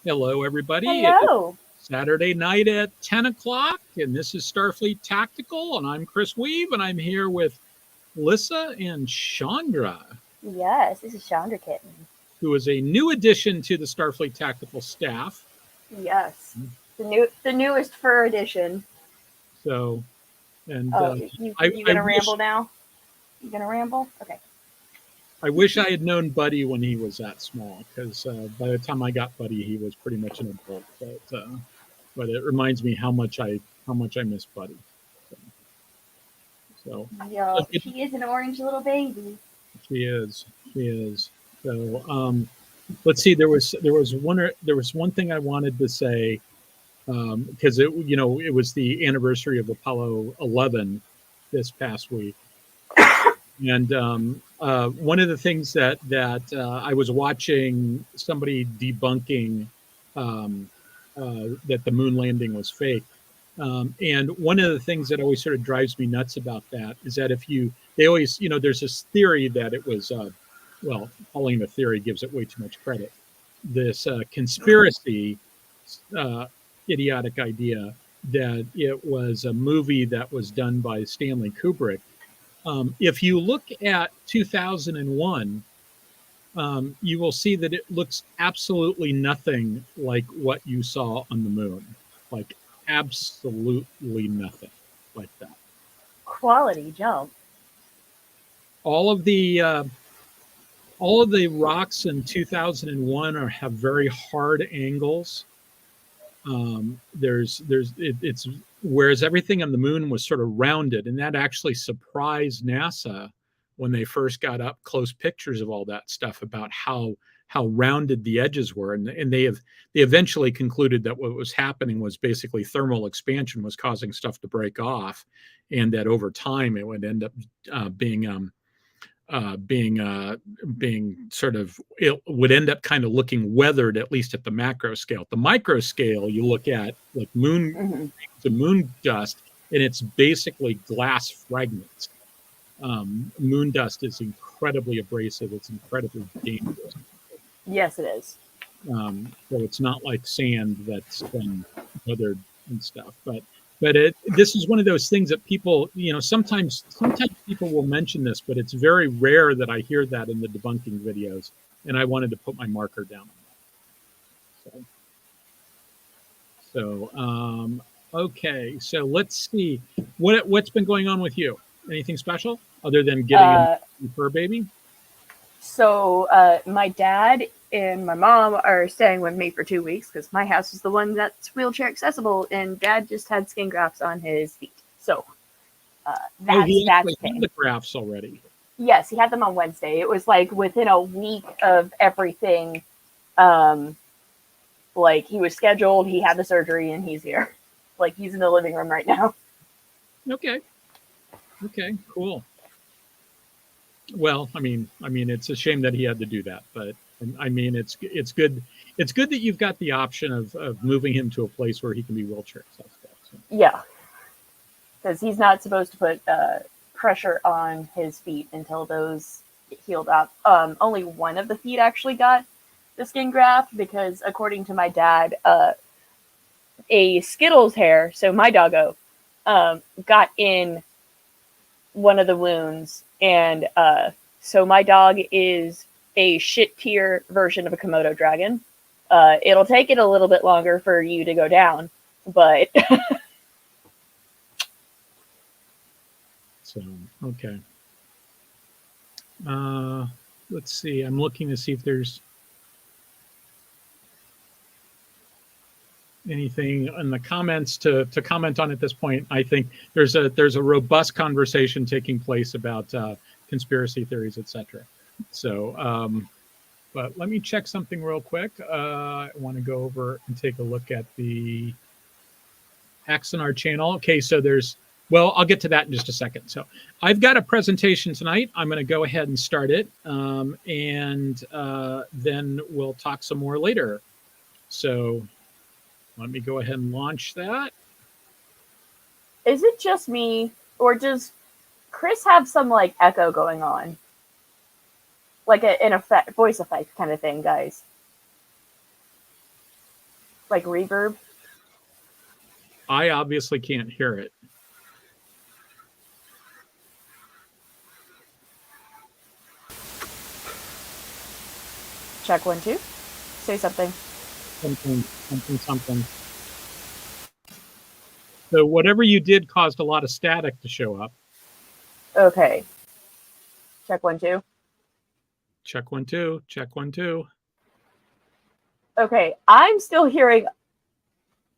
Hello, everybody. It is Hello. Saturday night at 10 o'clock, and this is Starfleet Tactical, and I'm Chris Weave, and I'm here with Lissa and Chandra, Yes, this is Chandra Kitten. who is a new addition to the Starfleet Tactical staff. Yes, the newest fur edition. So, and Oh, you I, you I gonna wish ramble now? You gonna ramble? Okay. I wish I had known Buddy when he was that small, because by the time I got Buddy, he was pretty much an adult. But it reminds me how much I miss Buddy. So, Yo, so she is an orange little baby. she is. She is. So let's see. There was one thing I wanted to say, because it was the anniversary of Apollo 11 this past week, and one of the things that I was watching somebody debunking, that the moon landing was fake. And one of the things that always sort of drives me nuts about that is that they always, there's this theory that it was, well, calling it a theory gives it way too much credit. This conspiracy, uh, idiotic idea that it was a movie that was done by Stanley Kubrick. If you look at 2001, you will see that it looks absolutely nothing like what you saw on the moon. Like absolutely nothing like that. Quality jump. All of the rocks in 2001 have very hard angles. It's whereas everything on the moon was sort of rounded, and that actually surprised NASA when they first got up close pictures of all that stuff about how rounded the edges were, and they eventually concluded that what was happening was basically thermal expansion was causing stuff to break off, and that over time it would end up being sort of, it would end up kind of looking weathered, at least at the macro scale. At the micro scale, you look at like moon dust, and it's basically glass fragments. Moon dust is incredibly abrasive. It's incredibly dangerous. Yes, it is. So it's not like sand that's been weathered and stuff. But this is one of those things that people, sometimes people will mention this, but it's very rare that I hear that in the debunking videos. And I wanted to put my marker down on that. So okay. So let's see what's been going on with you. Anything special other than getting a fur baby? So my dad and my mom are staying with me for 2 weeks because my house is the one that's wheelchair accessible, and Dad just had skin grafts on his feet. So that's he had the grafts already. Yes, he had them on Wednesday. It was like within a week of everything. Like he was scheduled, he had the surgery, and he's here. Like he's in the living room right now. Okay, cool. Well, I mean, it's a shame that he had to do that, but I mean, it's good. It's good that you've got the option of moving him to a place where he can be wheelchair accessible. So. Yeah, because he's not supposed to put pressure on his feet until those get healed up. Only one of the feet actually got the skin graft because, according to my dad, a Skittles hair, so my doggo, got in one of the wounds, and so my dog is a shit tier version of a Komodo dragon. It'll take it a little bit longer for you to go down, but so okay. Let's see. I'm looking to see if there's anything in the comments to comment on at this point. I think there's a robust conversation taking place about conspiracy theories, etc. So, but let me check something real quick. I want to go over and take a look at the Axanar Channel. Okay, so I'll get to that in just a second. So I've got a presentation tonight. I'm going to go ahead and start it, and then we'll talk some more later. So let me go ahead and launch that. Is it just me, or does Chris have some like echo going on? Like an effect, voice effect kind of thing, guys. Like reverb? I obviously can't hear it. Check 1, 2. Say something. Something. So whatever you did caused a lot of static to show up. Okay. Check 1, 2. Check 1, 2. Check 1, 2. Okay, I'm still hearing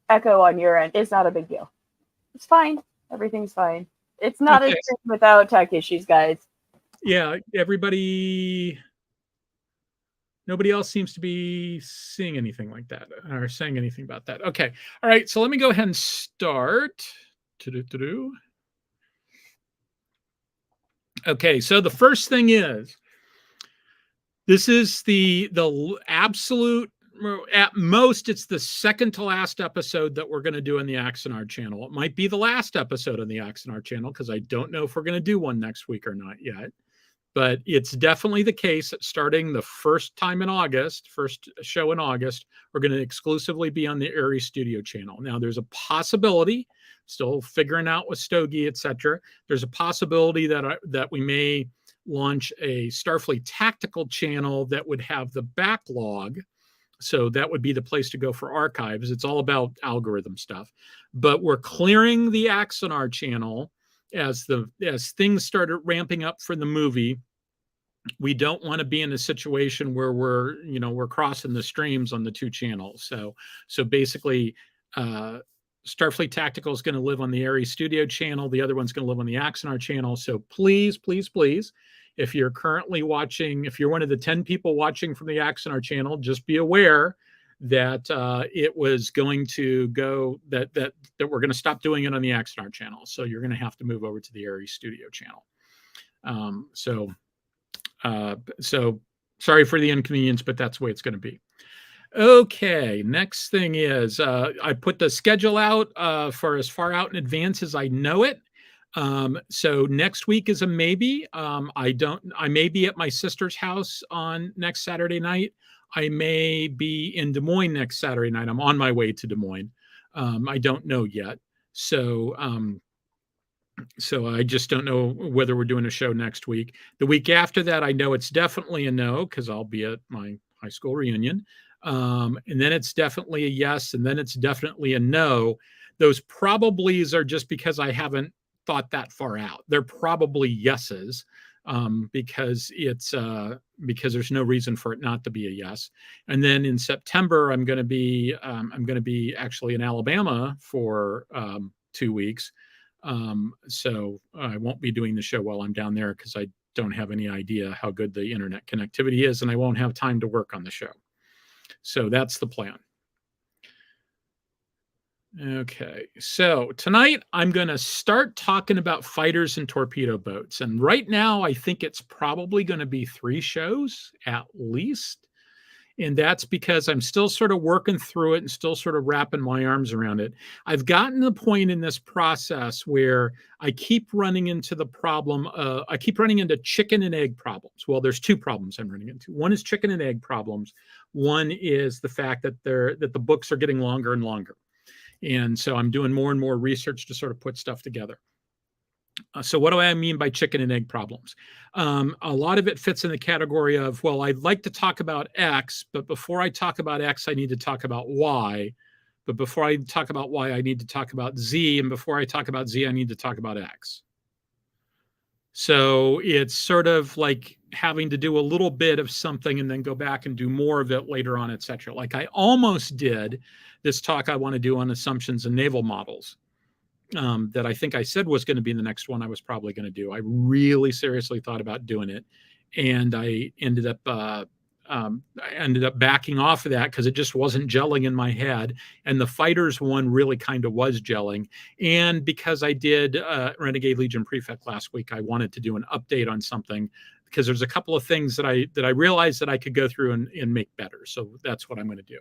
echo on your end. It's not a big deal. It's fine. Everything's fine. It's not a stream without tech issues, guys. Yeah, nobody else seems to be seeing anything like that or saying anything about that. Okay. All right. So let me go ahead and start. Okay. So the first thing is, this is the absolute, at most, it's the second to last episode that we're going to do on the Axanar channel. It might be the last episode on the Axanar channel because I don't know if we're going to do one next week or not yet. But it's definitely the case that starting the first time in August, first show in August, we're going to exclusively be on the Aries Studio channel. Now, there's a possibility, still figuring out with Stogie, etc. There's a possibility that we may launch a Starfleet Tactical channel that would have the backlog. So that would be the place to go for archives. It's all about algorithm stuff. But we're clearing the Axanar channel as things started ramping up for the movie. We don't want to be in a situation where we're crossing the streams on the two channels. So basically, Starfleet Tactical is going to live on the Aries Studio channel. The other one's going to live on the Axanar channel. So please, please, please, if you're currently watching, if you're one of the 10 people watching from the Axanar channel, just be aware that it was going to go, that we're going to stop doing it on the Axanar channel. So you're going to have to move over to the Aries Studio channel. So sorry for the inconvenience, but that's the way it's going to be. Okay, next thing is I put the schedule out for as far out in advance as I know it. So next week is a maybe. I may be at my sister's house on next Saturday night. I may be in Des Moines next Saturday night. I'm on my way to Des Moines. I don't know yet. So I just don't know whether we're doing a show next week. The week after that, I know it's definitely a no because I'll be at my high school reunion. And then it's definitely a yes, and then it's definitely a no. Those probablys are just because I haven't thought that far out. They're probably yeses because there's no reason for it not to be a yes. And then in September, I'm going to be actually in Alabama for 2 weeks. So I won't be doing the show while I'm down there because I don't have any idea how good the internet connectivity is, and I won't have time to work on the show. So that's the plan. Okay, so tonight I'm going to start talking about fighters and torpedo boats. And right now, I think it's probably going to be 3 shows at least. And that's because I'm still sort of working through it and still sort of wrapping my arms around it. I've gotten to the point in this process where I keep running into the problem. I keep running into chicken and egg problems. Well, there's 2 problems I'm running into. One is chicken and egg problems. One is the fact that the books are getting longer and longer. And so I'm doing more and more research to sort of put stuff together. So what do I mean by chicken and egg problems? A lot of it fits in the category of, well, I'd like to talk about X, but before I talk about X, I need to talk about Y. But before I talk about Y, I need to talk about Z. And before I talk about Z, I need to talk about X. So it's sort of like having to do a little bit of something and then go back and do more of it later on, et cetera. Like I almost did this talk I want to do on assumptions and naval models. That I think I said was going to be the next one I was probably going to do. I really seriously thought about doing it, and I ended up backing off of that because it just wasn't gelling in my head. And the fighters one really kind of was gelling. And because I did Renegade Legion Prefect last week, I wanted to do an update on something because there's a couple of things that I realized that I could go through and make better. So that's what I'm going to do.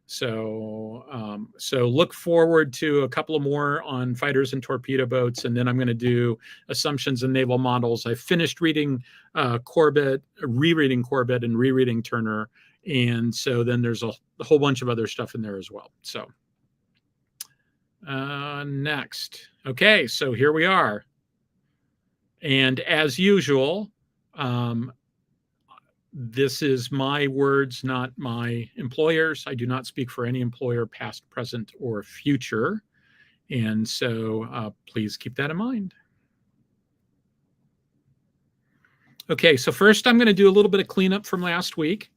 So look forward to a couple of more on fighters and torpedo boats, and then I'm going to do assumptions and naval models. I finished reading Corbett, rereading Corbett, and rereading Turner, And so then there's a whole bunch of other stuff in there as well. So next. Okay, so here we are. And as usual, this is my words, not my employer's. I do not speak for any employer, past, present, or future. And so please keep that in mind. Okay, so first I'm going to do a little bit of cleanup from last week.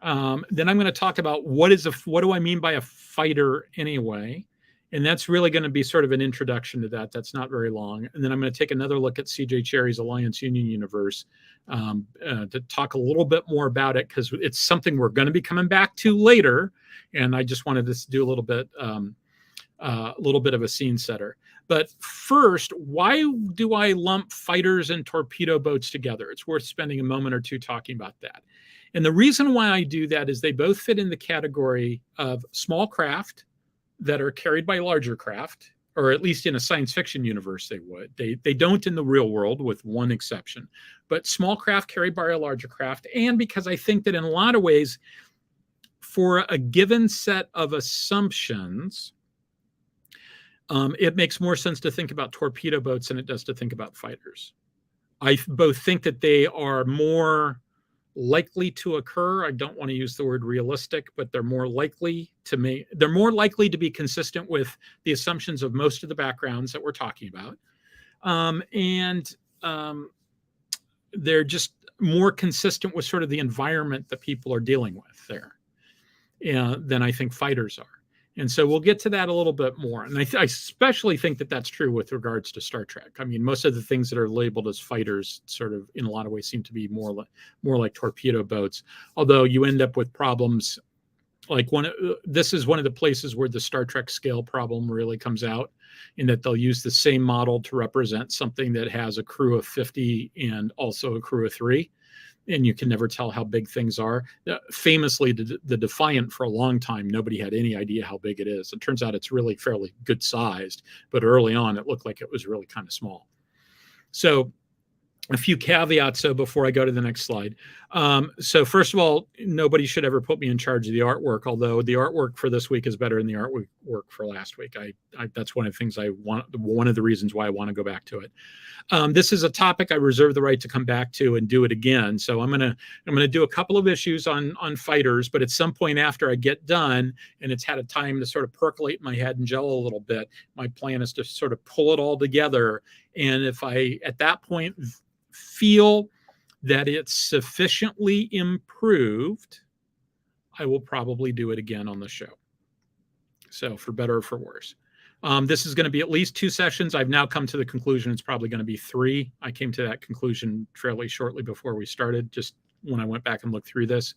Then I'm going to talk about what do I mean by a fighter anyway? And that's really going to be sort of an introduction to that. That's not very long. And then I'm going to take another look at CJ Cherry's Alliance Union Universe to talk a little bit more about it, because it's something we're going to be coming back to later. And I just wanted to do a little bit of a scene setter. But first, why do I lump fighters and torpedo boats together? It's worth spending a moment or two talking about that. And the reason why I do that is they both fit in the category of small craft that are carried by larger craft, or at least in a science fiction universe they would. They don't in the real world, with one exception. But small craft carried by a larger craft, and because I think that in a lot of ways, for a given set of assumptions, it makes more sense to think about torpedo boats than it does to think about fighters. I both think that they are more likely to occur. I don't want to use the word realistic, but they're more likely to be consistent with the assumptions of most of the backgrounds that we're talking about. They're just more consistent with sort of the environment that people are dealing with there than I think fighters are. And so we'll get to that a little bit more. And I especially think that that's true with regards to Star Trek. I mean, most of the things that are labeled as fighters sort of in a lot of ways seem to be more like torpedo boats, although you end up with problems like this is one of the places where the Star Trek scale problem really comes out, in that they'll use the same model to represent something that has a crew of 50 and also a crew of 3. And you can never tell how big things are. Famously, the Defiant, for a long time, nobody had any idea how big it is. It turns out it's really fairly good sized, but early on, it looked like it was really kind of small. So a few caveats, so before I go to the next slide. So first of all, nobody should ever put me in charge of the artwork, although the artwork for this week is better than the artwork for last week. That's one of the things one of the reasons why I want to go back to it. This is a topic I reserve the right to come back to and do it again. So I'm gonna do a couple of issues on fighters, but at some point after I get done and it's had a time to sort of percolate in my head and gel a little bit, my plan is to sort of pull it all together. And if I, at that point, feel that it's sufficiently improved, I will probably do it again on the show. So for better or for worse. This is going to be at least 2 sessions. I've now come to the conclusion it's probably going to be 3. I came to that conclusion fairly shortly before we started, just when I went back and looked through this.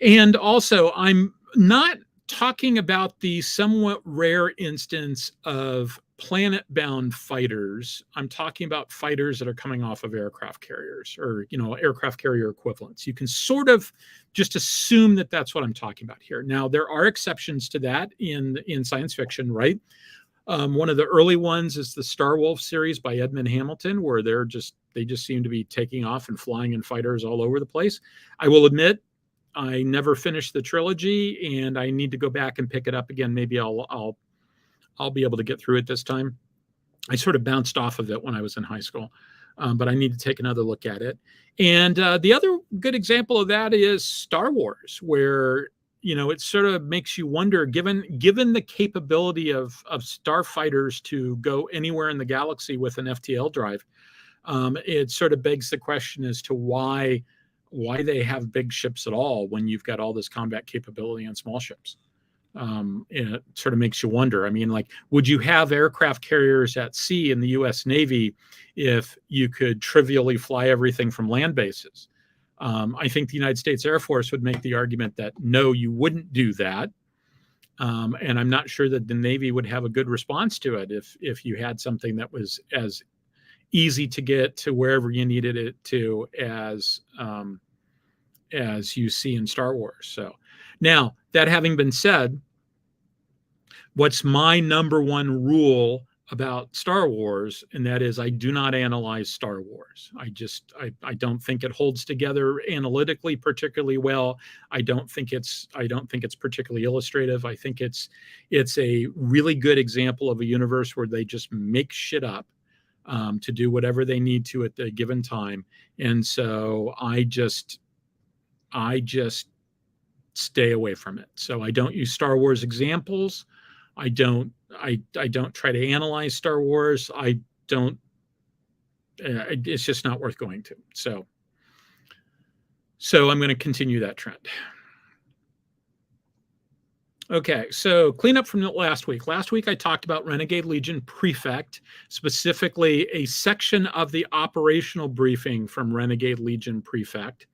And also, I'm not talking about the somewhat rare instance of planet-bound fighters. I'm talking about fighters that are coming off of aircraft carriers, or aircraft carrier equivalents. You can sort of just assume that that's what I'm talking about here. Now, there are exceptions to that in science fiction, right? One of the early ones is the Star Wolf series by Edmund Hamilton, where they just seem to be taking off and flying in fighters all over the place. I will admit, I never finished the trilogy, and I need to go back and pick it up again. Maybe I'll be able to get through it this time. I sort of bounced off of it when I was in high school, but I need to take another look at it. And the other good example of that is Star Wars, where it sort of makes you wonder, given the capability of starfighters to go anywhere in the galaxy with an FTL drive, it sort of begs the question as to why they have big ships at all when you've got all this combat capability on small ships. It sort of makes you wonder. I mean, like, would you have aircraft carriers at sea in the U.S. Navy if you could trivially fly everything from land bases? I think the United States Air Force would make the argument that no, you wouldn't do that. And I'm not sure that the Navy would have a good response to it if you had something that was as easy to get to wherever you needed it to as you see in Star Wars. So now, that having been said, what's my number one rule about Star Wars, and that is I do not analyze Star Wars. I don't think it holds together analytically particularly well. I don't think it's particularly illustrative. I think it's a really good example of a universe where they just make shit up to do whatever they need to at the given time. And so I just stay away from it. So I don't use Star Wars examples. I don't try to analyze Star Wars. I don't. It's just not worth going to. So I'm going to continue that trend. Okay, so cleanup from last week. Last week I talked about Renegade Legion Prefect, specifically a section of the operational briefing from Renegade Legion Prefect.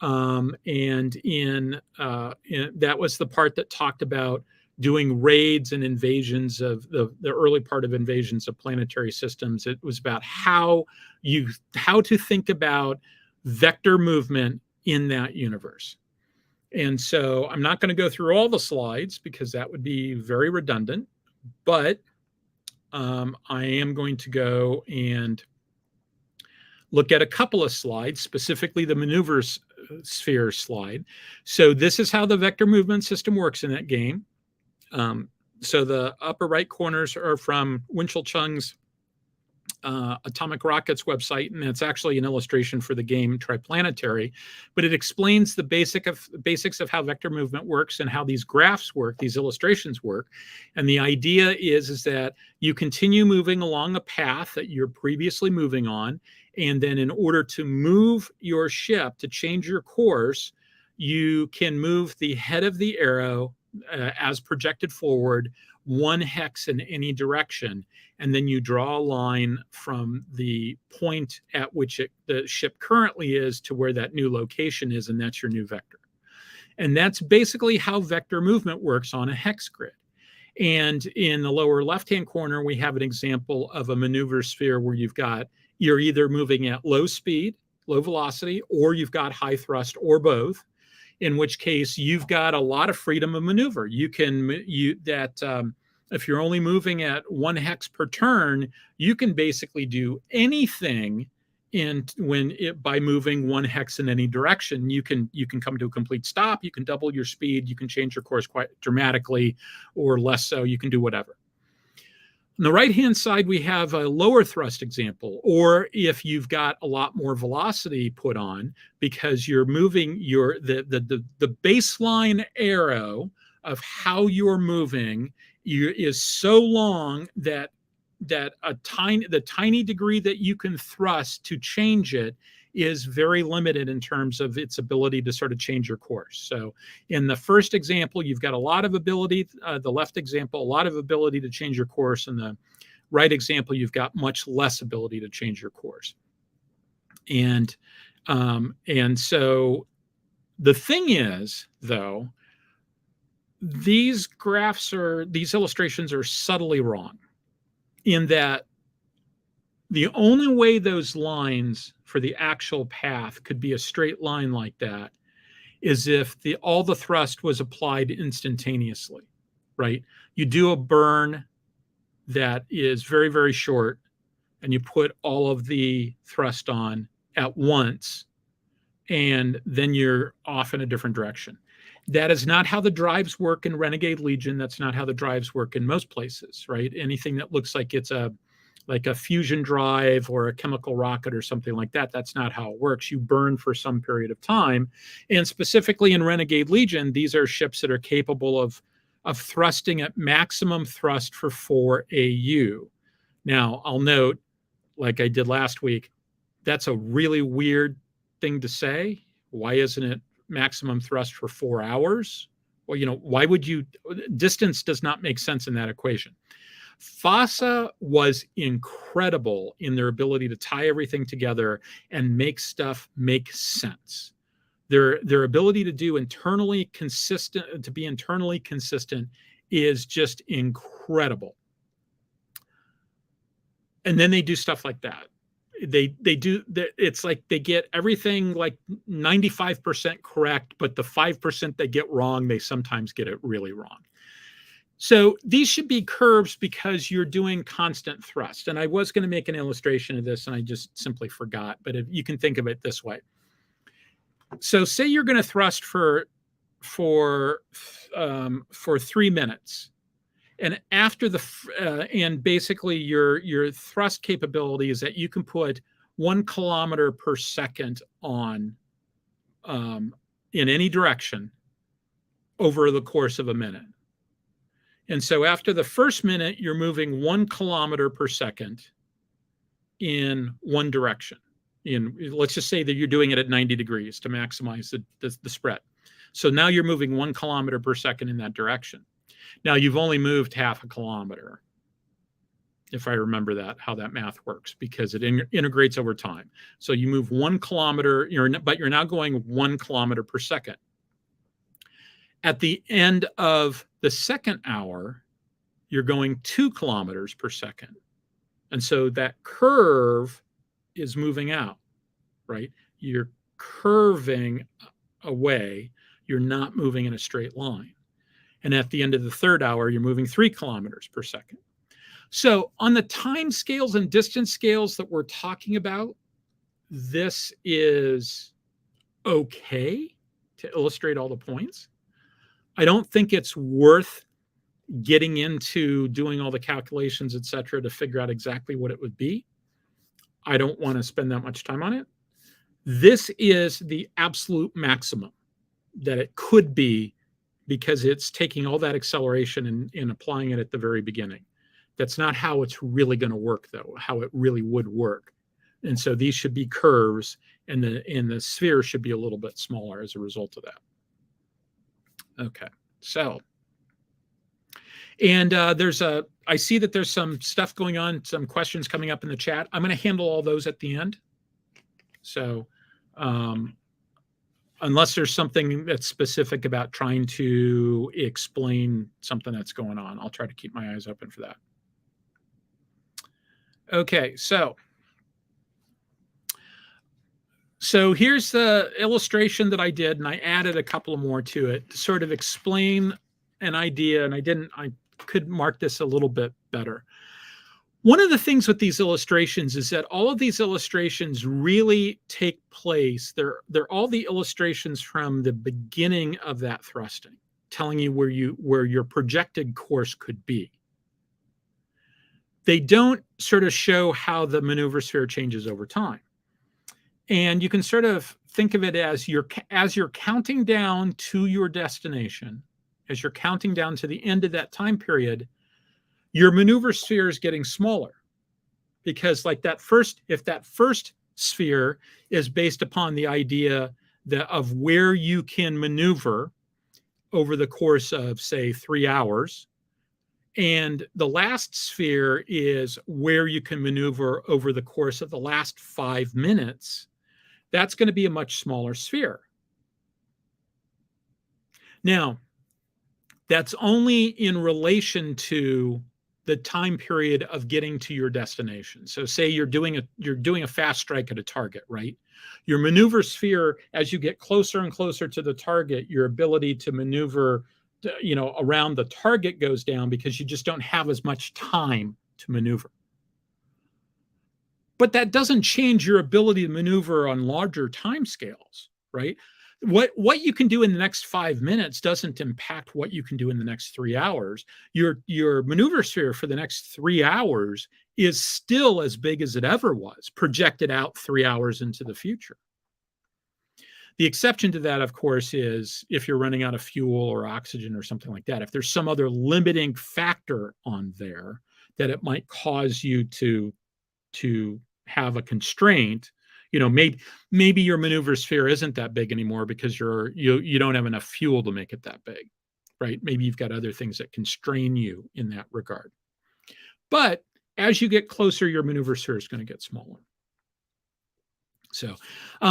And that was the part that talked about doing raids and invasions of the early part of invasions of planetary systems. It was about how to think about vector movement in that universe. And so I'm not going to go through all the slides because that would be very redundant, but I am going to go and look at a couple of slides, specifically the maneuver sphere slide. So this is how the vector movement system works in that game. So the upper right corners are from Winchell Chung's Atomic Rockets website, and it's actually an illustration for the game Triplanetary, but it explains the basics of how vector movement works and how these graphs work, these illustrations work. And the idea is that you continue moving along a path that you're previously moving on, and then in order to move your ship, to change your course, you can move the head of the arrow as projected forward 1 hex in any direction, and then you draw a line from the point at which the ship currently is to where that new location is, and that's your new vector. And that's basically how vector movement works on a hex grid. And in the lower left-hand corner, we have an example of a maneuver sphere where you're either moving at low speed, low velocity, or you've got high thrust, or both, in which case you've got a lot of freedom of maneuver. If you're only moving at 1 hex per turn, you can basically do anything by moving 1 hex in any direction. You can come to a complete stop, you can double your speed, you can change your course quite dramatically, or less so, you can do whatever. On the right-hand side, we have a lower thrust example, or if you've got a lot more velocity put on because you're moving the baseline arrow of how you're moving is so long that the tiny degree that you can thrust to change it is very limited in terms of its ability to sort of change your course. So in the first example, you've got a lot of ability, the left example, a lot of ability to change your course. And the right example, you've got much less ability to change your course. And so the thing is, though, these illustrations are subtly wrong in that the only way those lines for the actual path could be a straight line like that is if all the thrust was applied instantaneously, right? You do a burn that is very, very short, and you put all of the thrust on at once, and then you're off in a different direction. That is not how the drives work in Renegade Legion. That's not how the drives work in most places, right? Anything that looks like it's like a fusion drive or a chemical rocket or something like that, that's not how it works. You burn for some period of time. And specifically in Renegade Legion, these are ships that are capable of thrusting at maximum thrust for 4 AU. Now, I'll note, like I did last week, that's a really weird thing to say. Why isn't it maximum thrust for 4 hours? Well, why would you? Distance does not make sense in that equation. FASA was incredible in their ability to tie everything together and make stuff make sense. Their ability to be internally consistent is just incredible. And then they do stuff like that. It's like they get everything like 95% correct, but the 5% they get wrong, they sometimes get it really wrong. So these should be curves because you're doing constant thrust. And I was going to make an illustration of this and I just simply forgot, but if you can think of it this way. So say you're going to thrust for 3 minutes. And after and basically your thrust capability is that you can put 1 kilometer per second on in any direction over the course of a minute. And so after the first minute, you're moving 1 kilometer per second in one direction. Let's just say that you're doing it at 90 degrees to maximize the spread. So now you're moving 1 kilometer per second in that direction. Now you've only moved half a kilometer, if I remember how that math works, because it integrates over time. So you move 1 kilometer, but you're now going 1 kilometer per second. At the end of the second hour, you're going 2 kilometers per second. And so that curve is moving out, right? You're curving away. You're not moving in a straight line. And at the end of the third hour, you're moving 3 kilometers per second. So on the time scales and distance scales that we're talking about, this is okay to illustrate all the points. I don't think it's worth getting into doing all the calculations, et cetera, to figure out exactly what it would be. I don't want to spend that much time on it. This is the absolute maximum that it could be because it's taking all that acceleration and applying it at the very beginning. That's not how it's really going to work, though, how it really would work. And so these should be curves, and the sphere should be a little bit smaller as a result of that. Okay, so, and I see that there's some stuff going on, some questions coming up in the chat. I'm going to handle all those at the end. So, unless there's something that's specific about trying to explain something that's going on, I'll try to keep my eyes open for that. Okay, so here's the illustration that I did, and I added a couple more to it to sort of explain an idea, and I could mark this a little bit better. One of the things with these illustrations is that all of these illustrations really take place. They're all the illustrations from the beginning of that thrusting, telling you where your projected course could be. They don't sort of show how the maneuver sphere changes over time. And you can sort of think of it as you're counting down to your destination, as you're counting down to the end of that time period, your maneuver sphere is getting smaller, because if that first sphere is based upon the idea of where you can maneuver over the course of, say, 3 hours, and the last sphere is where you can maneuver over the course of the last 5 minutes, that's going to be a much smaller sphere. Now, that's only in relation to the time period of getting to your destination. So say you're doing a fast strike at a target, right? Your maneuver sphere, as you get closer and closer to the target, your ability to maneuver around the target goes down because you just don't have as much time to maneuver. But that doesn't change your ability to maneuver on larger time scales, right? What you can do in the next 5 minutes doesn't impact what you can do in the next 3 hours. Your maneuver sphere for the next 3 hours is still as big as it ever was, projected out 3 hours into the future. The exception to that, of course, is if you're running out of fuel or oxygen or something like that. If there's some other limiting factor on there that it might cause you to have a constraint, maybe your maneuver sphere isn't that big anymore because you don't have enough fuel to make it that big, right? Maybe you've got other things that constrain you in that regard. But as you get closer, your maneuver sphere is going to get smaller. So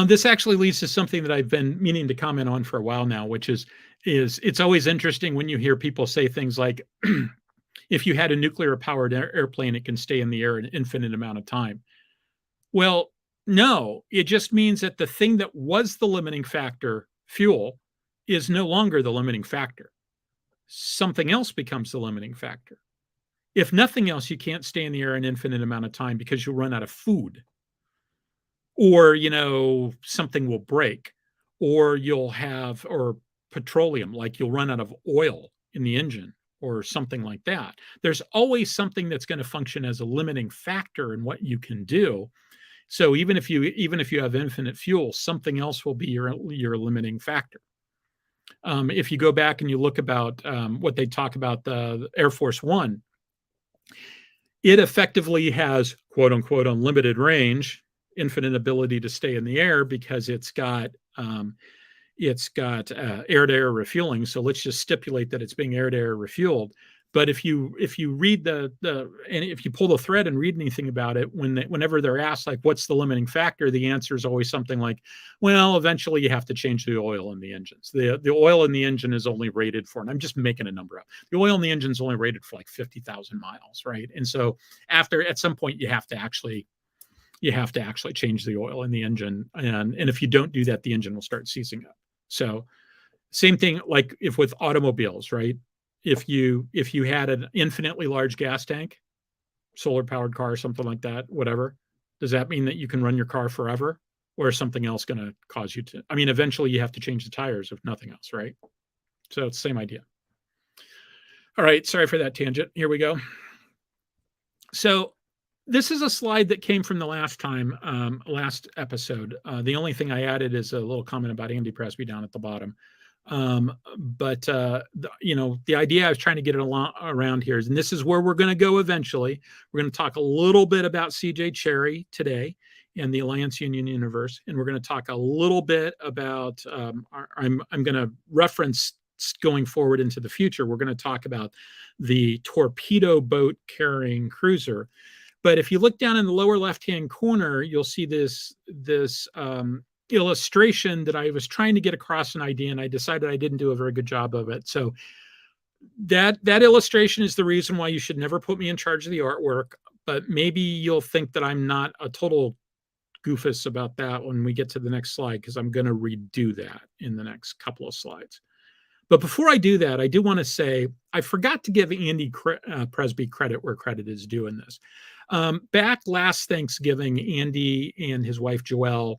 this actually leads to something that I've been meaning to comment on for a while now, which is it's always interesting when you hear people say things like, if you had a nuclear powered airplane, it can stay in the air an infinite amount of time. Well, no, it just means that the thing that was the limiting factor, fuel, is no longer the limiting factor. something else becomes the limiting factor. If nothing else, you can't stay in the air an infinite amount of time because you'll run out of food, or something will break, or or petroleum, like you'll run out of oil in the engine or something like that. There's always something that's going to function as a limiting factor in what you can do. So even if you have infinite fuel, something else will be your limiting factor. If you go back and you look about what they talk about the Air Force One, it effectively has quote unquote unlimited range, infinite ability to stay in the air because it's got air-to-air refueling. So let's just stipulate that it's being air-to-air refueled. But if you read and if you pull the thread and read anything about it, whenever they're asked like what's the limiting factor, the answer is always something like, well, eventually you have to change the oil in the engines. The oil in the engine is only rated for, and I'm just making a number up, the oil in the engine is only rated for like 50,000 miles, right? And so at some point you have to actually change the oil in the engine, and if you don't do that, the engine will start seizing up. So same thing like if with automobiles, right? If you had an infinitely large gas tank, solar powered car, something like that, whatever, does that mean that you can run your car forever, or is something else going to cause you to? I mean, eventually you have to change the tires if nothing else, right? So it's the same idea. All right, sorry for that tangent. Here we go. So this is a slide that came from the last episode. The only thing I added is a little comment about Andy Presby down at the bottom. The idea I was trying to get it around here is, and this is where we're going to go eventually. We're going to talk a little bit about CJ Cherry today and the Alliance Union universe, and we're going to talk a little bit about. I'm going to reference going forward into the future. We're going to talk about the torpedo boat carrying cruiser. But if you look down in the lower left-hand corner, you'll see this illustration that I was trying to get across an idea, and I decided I didn't do a very good job of it. So that illustration is the reason why you should never put me in charge of the artwork, but maybe you'll think that I'm not a total goofus about that when we get to the next slide, because I'm going to redo that in the next couple of slides. But before I do that, I do want to say I forgot to give Andy Presby credit where credit is due in this. Back last Thanksgiving, Andy and his wife Joelle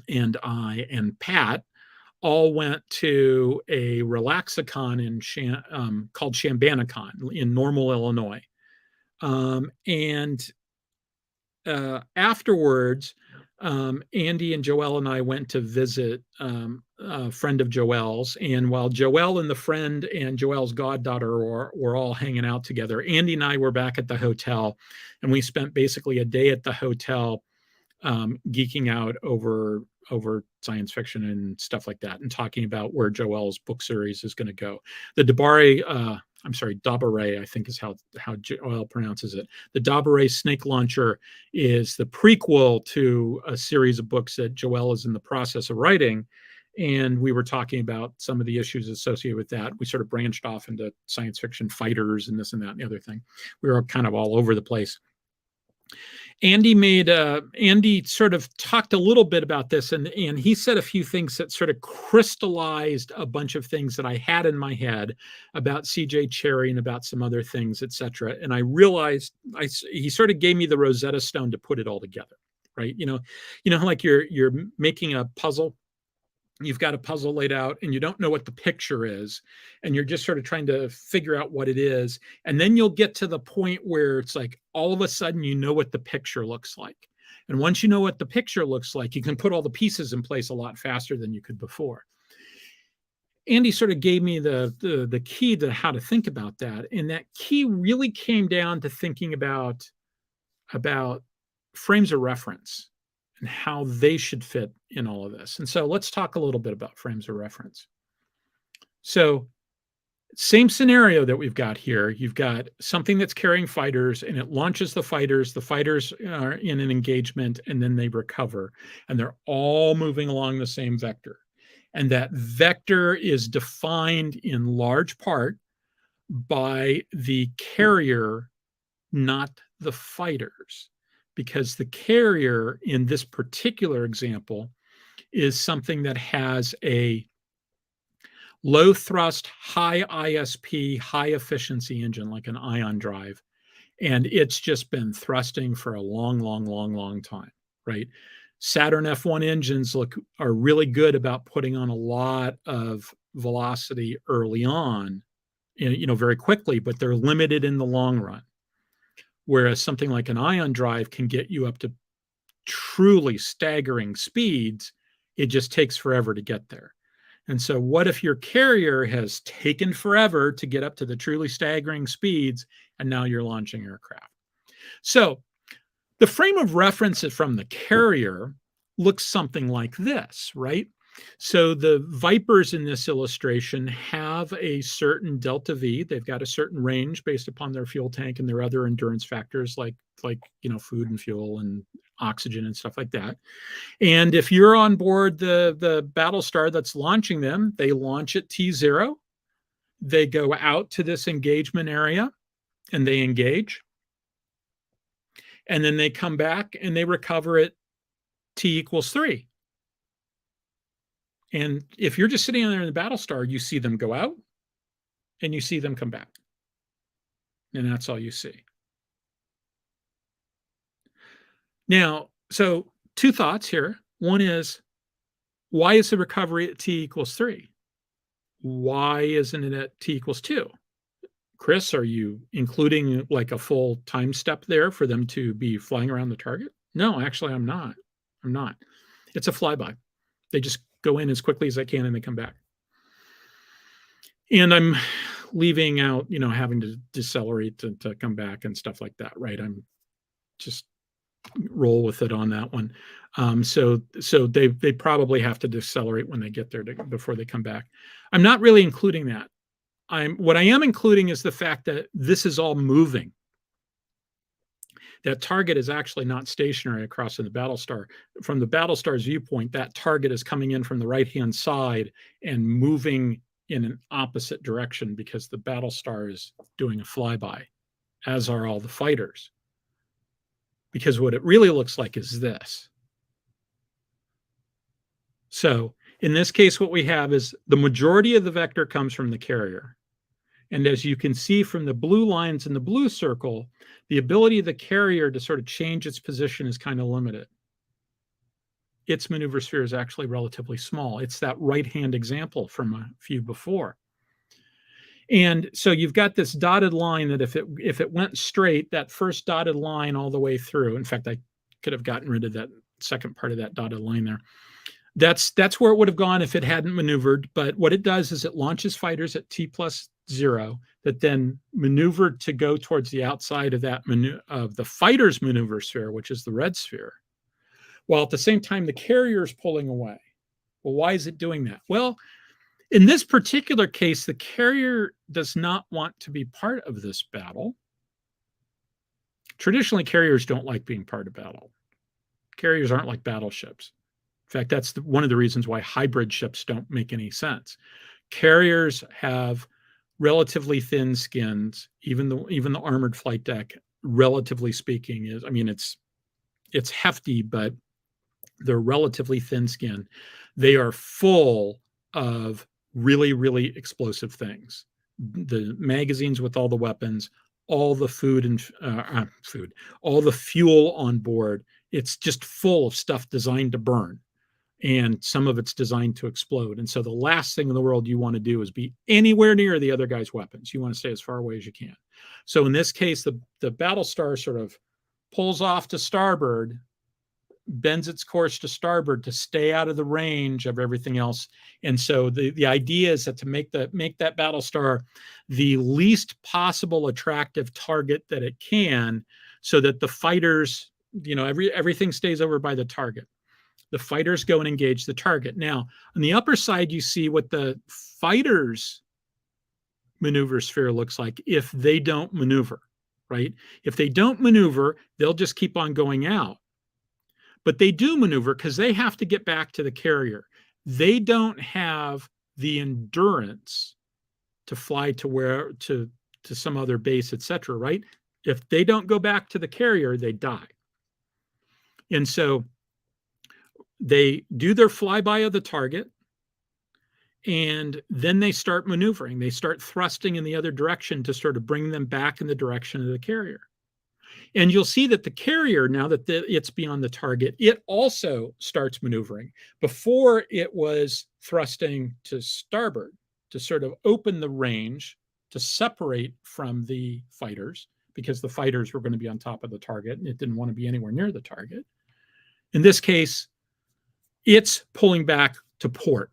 and I and Pat all went to a Relaxicon called Shambanicon in Normal, Illinois. Afterwards, Andy and Joelle and I went to visit a friend of Joelle's. And while Joelle and the friend and Joelle's goddaughter were all hanging out together, Andy and I were back at the hotel, and we spent basically a day at the hotel geeking out over science fiction and stuff like that, and talking about where Joelle's book series is going to go. The Dabare, I think is how Joelle pronounces it. The Dabare Snake Launcher is the prequel to a series of books that Joelle is in the process of writing. And we were talking about some of the issues associated with that. We sort of branched off into science fiction fighters and this and that and the other thing. We were kind of all over the place. Andy sort of talked a little bit about this, and he said a few things that sort of crystallized a bunch of things that I had in my head about CJ Cherry and about some other things, etc. And I realized he sort of gave me the Rosetta Stone to put it all together, right? Like you're making a puzzle. You've got a puzzle laid out and you don't know what the picture is, and you're just sort of trying to figure out what it is. And then you'll get to the point where it's like all of a sudden you know what the picture looks like. And once you know what the picture looks like, you can put all the pieces in place a lot faster than you could before. Andy sort of gave me the key to how to think about that. And that key really came down to thinking about frames of reference and how they should fit in all of this. And so let's talk a little bit about frames of reference. So same scenario that we've got here. You've got something that's carrying fighters, and it launches the fighters. The fighters are in an engagement, and then they recover. And they're all moving along the same vector. And that vector is defined in large part by the carrier, not the fighters. Because the carrier in this particular example is something that has Low thrust, high ISP, high efficiency engine like an ion drive. And it's just been thrusting for a long, long, long, long time, right? Saturn F1 engines are really good about putting on a lot of velocity early on, very quickly, but they're limited in the long run. Whereas something like an ion drive can get you up to truly staggering speeds. It just takes forever to get there. And so what if your carrier has taken forever to get up to the truly staggering speeds, and now you're launching aircraft? So the frame of reference from the carrier looks something like this, right? So the Vipers in this illustration have a certain delta V. They've got a certain range based upon their fuel tank and their other endurance factors like food and fuel and oxygen and stuff like that. And if you're on board the Battlestar that's launching them, they launch at T0. They go out to this engagement area and they engage. And then they come back and they recover at T equals 3. And if you're just sitting there in the Battlestar, you see them go out and you see them come back. And that's all you see. Now, so 2 thoughts here. One is, why is the recovery at T equals 3? Why isn't it at T equals 2? Chris, are you including like a full time step there for them to be flying around the target? No, actually, I'm not. It's a flyby. They just go in as quickly as they can and they come back. And I'm leaving out, having to decelerate to come back and stuff like that, right? I'm just roll with it on that one. So they probably have to decelerate when they get there before they come back. I'm not really including that. What I am including is the fact that this is all moving. That target is actually not stationary across in the Battlestar. From the Battlestar's viewpoint, that target is coming in from the right-hand side and moving in an opposite direction because the Battlestar is doing a flyby, as are all the fighters. Because what it really looks like is this. So in this case, what we have is the majority of the vector comes from the carrier. And as you can see from the blue lines in the blue circle, the ability of the carrier to sort of change its position is kind of limited. Its maneuver sphere is actually relatively small. It's that right-hand example from a few before. And so you've got this dotted line that if it went straight, that first dotted line all the way through, in fact, I could have gotten rid of that second part of that dotted line there. That's where it would have gone if it hadn't maneuvered. But what it does is it launches fighters at T+0 that then maneuver to go towards the outside of that of the fighter's maneuver sphere, which is the red sphere, while at the same time the carrier is pulling away. Well, why is it doing that? Well, in this particular case, the carrier does not want to be part of this battle. Traditionally, carriers don't like being part of battle. Carriers aren't like battleships. In fact, that's one of the reasons why hybrid ships don't make any sense. Carriers have relatively thin skins. Even the armored flight deck, relatively speaking, it's hefty, but they're relatively thin skin. They are full of really, really explosive things. The magazines with all the weapons, all the all the fuel on board. It's just full of stuff designed to burn. And some of it's designed to explode. And so the last thing in the world you want to do is be anywhere near the other guy's weapons. You want to stay as far away as you can. So in this case, the Battlestar sort of pulls off to starboard, bends its course to starboard to stay out of the range of everything else. And so the idea is that to make that Battlestar the least possible attractive target that it can, so that the fighters, everything stays over by the target. The fighters go and engage the target. Now, on the upper side, you see what the fighters' maneuver sphere looks like if they don't maneuver, right? If they don't maneuver, they'll just keep on going out. But they do maneuver because they have to get back to the carrier. They don't have the endurance to fly to some other base, etc., right? If they don't go back to the carrier, they die. And so they do their flyby of the target, And then they start maneuvering. They start thrusting in the other direction to sort of bring them back in the direction of the carrier. And you'll see that the carrier, now that it's beyond the target, it also starts maneuvering. Before, it was thrusting to starboard to sort of open the range to separate from the fighters, because the fighters were going to be on top of the target and it didn't want to be anywhere near the target. In this case, it's pulling back to port.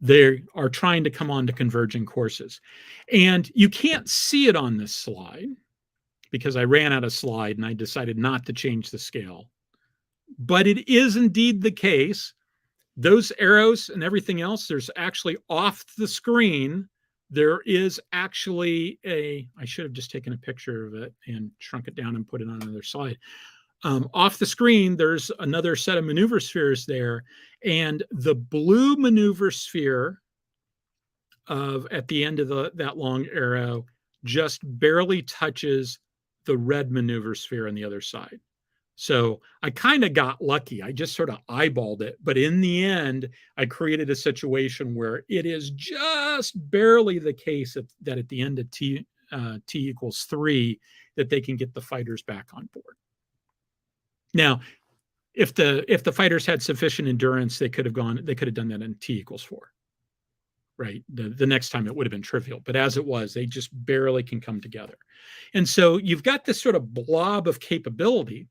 They are trying to come on to converging courses. And you can't see it on this slide because I ran out of slide and I decided not to change the scale. But it is indeed the case. Those arrows and everything else, there's actually off the screen, there is actually I should have just taken a picture of it and shrunk it down and put it on another slide. Off the screen, there's another set of maneuver spheres there. And the blue maneuver sphere at the end of that long arrow just barely touches the red maneuver sphere on the other side. So I kind of got lucky. I just sort of eyeballed it. But in the end, I created a situation where it is just barely the case that at the end of T equals 3, that they can get the fighters back on board. Now, if the fighters had sufficient endurance, they could have done that in T equals 4. Right? The next time it would have been trivial. But as it was, they just barely can come together. And so you've got this sort of blob of capability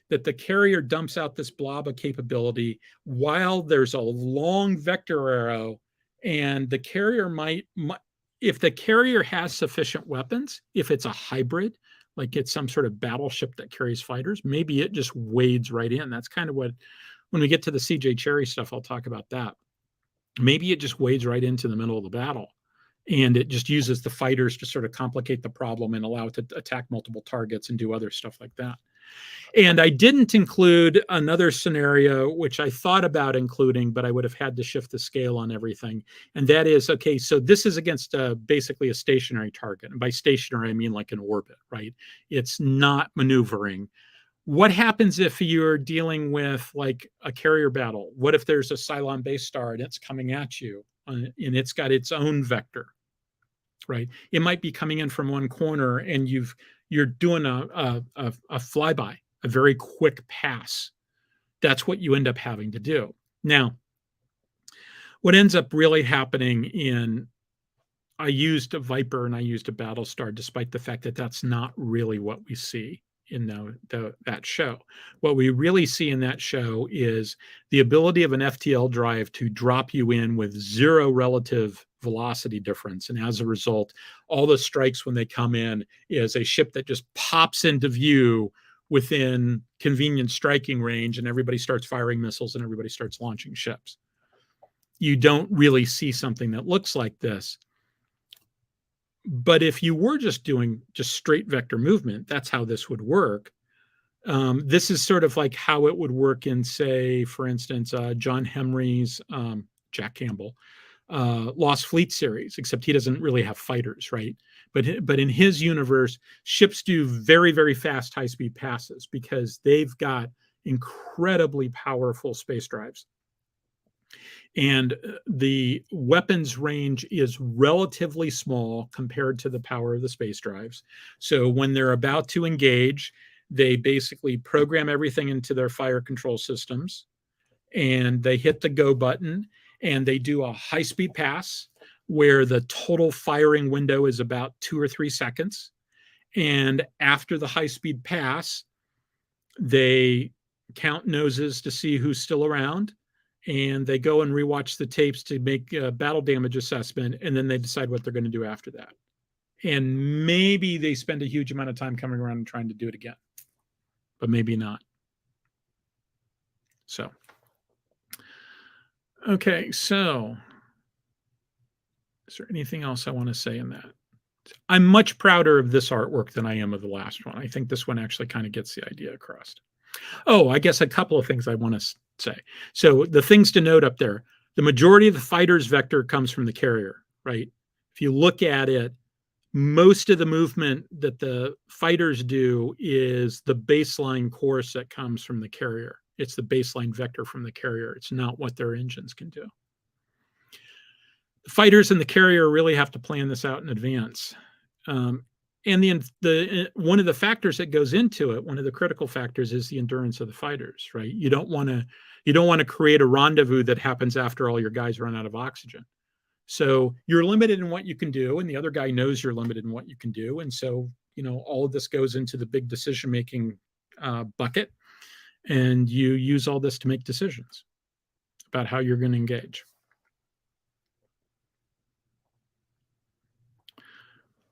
that the carrier dumps out, this blob of capability while there's a long vector arrow, and the carrier might, if the carrier has sufficient weapons, if it's a hybrid, like it's some sort of battleship that carries fighters, maybe it just wades right in. That's kind of what, when we get to the CJ Cherry stuff, I'll talk about that. Maybe it just wades right into the middle of the battle, and it just uses the fighters to sort of complicate the problem and allow it to attack multiple targets and do other stuff like that. And I didn't include another scenario, which I thought about including, but I would have had to shift the scale on everything. And that is, okay, so this is against basically a stationary target. And by stationary, I mean like an orbit, right? It's not maneuvering. What happens if you're dealing with like a carrier battle? What if there's a Cylon base star and it's coming at you and it's got its own vector, right? It might be coming in from one corner and you're doing a flyby, a very quick pass. That's what you end up having to do. Now, what ends up really happening I used a Viper and I used a Battlestar, despite the fact that that's not really what we see in that show. What we really see in that show is the ability of an FTL drive to drop you in with 0 relative velocity difference. And as a result, all the strikes when they come in is a ship that just pops into view within convenient striking range, and everybody starts firing missiles and everybody starts launching ships. You don't really see something that looks like this. But if you were just doing straight vector movement, that's how this would work. This is sort of like how it would work in, say, for instance, John Henry's Jack Campbell Lost Fleet series, except he doesn't really have fighters, right? But in his universe, ships do very, very fast high-speed passes because they've got incredibly powerful space drives. And the weapons range is relatively small compared to the power of the space drives. So when they're about to engage, they basically program everything into their fire control systems, and they hit the go button, and they do a high-speed pass where the total firing window is about 2 or 3 seconds. And after the high-speed pass, they count noses to see who's still around, and they go and rewatch the tapes to make a battle damage assessment, and then they decide what they're going to do after that. And maybe they spend a huge amount of time coming around and trying to do it again, but maybe not. So, okay, so is there anything else I want to say in that? I'm much prouder of this artwork than I am of the last one. I think this one actually kind of gets the idea across. Oh, I guess a couple of things I want to say. So the things to note up there, the majority of the fighter's vector comes from the carrier, right? If you look at it, most of the movement that the fighters do is the baseline course that comes from the carrier. It's the baseline vector from the carrier. It's not what their engines can do. The fighters and the carrier really have to plan this out in advance. And the one of the factors that goes into it, one of the critical factors, is the endurance of the fighters, right? You don't want to create a rendezvous that happens after all your guys run out of oxygen. So you're limited in what you can do, and the other guy knows you're limited in what you can do, and so all of this goes into the big decision-making bucket, and you use all this to make decisions about how you're going to engage.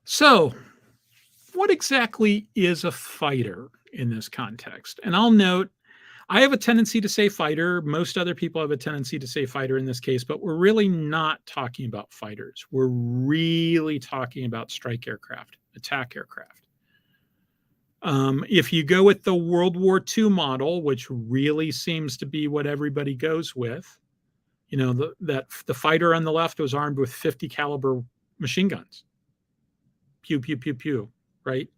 So, what exactly is a fighter in this context? And I'll note, I have a tendency to say fighter. Most other people have a tendency to say fighter in this case, but we're really not talking about fighters. We're really talking about strike aircraft, attack aircraft. If you go with the World War II model, which really seems to be what everybody goes with, the fighter on the left was armed with 50 caliber machine guns. Pew, pew, pew, pew, right?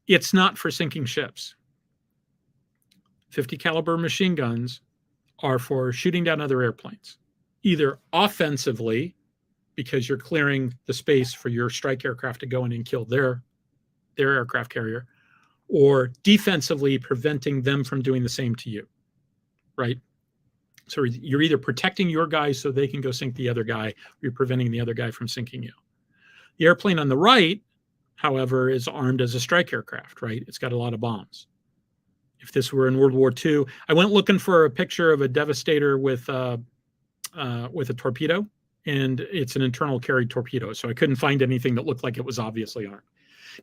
It's not for sinking ships. 50 caliber machine guns are for shooting down other airplanes, either offensively, because you're clearing the space for your strike aircraft to go in and kill their aircraft carrier, or defensively, preventing them from doing the same to you, right? So you're either protecting your guys so they can go sink the other guy, or you're preventing the other guy from sinking you. The airplane on the right, however, is armed as a strike aircraft, right? It's got a lot of bombs. If this were in World War II, I went looking for a picture of a Devastator with a torpedo, and it's an internal carried torpedo. So I couldn't find anything that looked like it was obviously armed.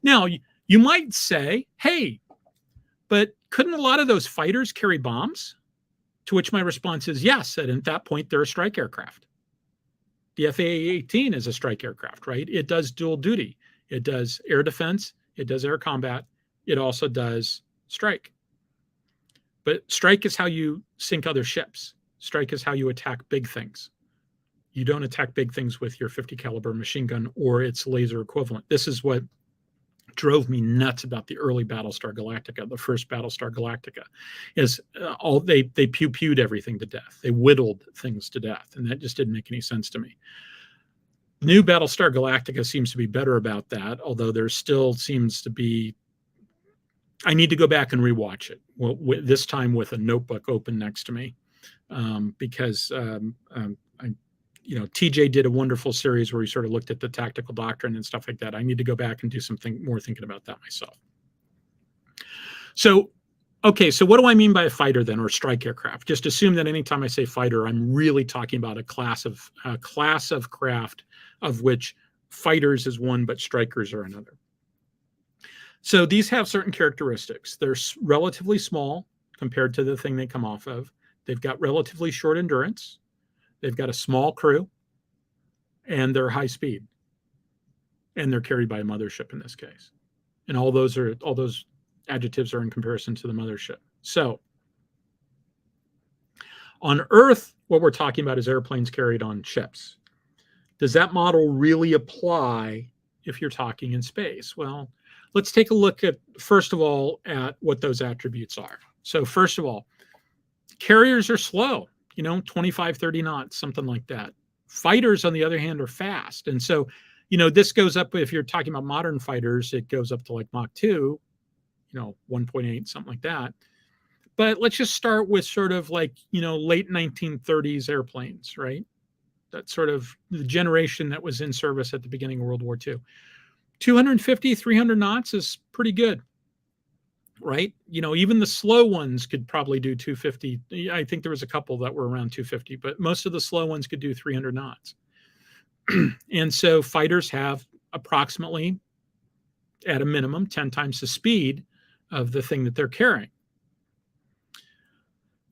Now, you might say, hey, but couldn't a lot of those fighters carry bombs? To which my response is yes, and at that point, they're a strike aircraft. The FA-18 is a strike aircraft, right? It does dual duty. It does air defense. It does air combat. It also does strike. But strike is how you sink other ships. Strike is how you attack big things. You don't attack big things with your 50 caliber machine gun or its laser equivalent. This is what drove me nuts about the early Battlestar Galactica, the first Battlestar Galactica, is they pew-pewed everything to death. They whittled things to death, and that just didn't make any sense to me. The new Battlestar Galactica seems to be better about that, although there still seems to be. I need to go back and rewatch it. Well, this time with a notebook open next to me, because TJ did a wonderful series where he sort of looked at the tactical doctrine and stuff like that. I need to go back and do something more thinking about that myself. So, okay, so what do I mean by a fighter then, or strike aircraft? Just assume that anytime I say fighter, I'm really talking about a class of craft of which fighters is one, but strikers are another. So these have certain characteristics. They're relatively small compared to the thing they come off of. They've got relatively short endurance. They've got a small crew, and they're high speed, and they're carried by a mothership in this case. And all those adjectives are in comparison to the mothership. So on Earth, what we're talking about is airplanes carried on ships. Does that model really apply if you're talking in space? Well, let's take a look at, first of all, at what those attributes are. So first of all, carriers are slow, 25, 30 knots, something like that. Fighters, on the other hand, are fast. And so, this goes up, if you're talking about modern fighters, it goes up to like Mach 2, 1.8, something like that. But let's just start with sort of like, late 1930s airplanes, right? That's sort of the generation that was in service at the beginning of World War II. 250, 300 knots is pretty good, right? Even the slow ones could probably do 250. I think there was a couple that were around 250, but most of the slow ones could do 300 knots. And so fighters have approximately, at a minimum, 10 times the speed of the thing that they're carrying.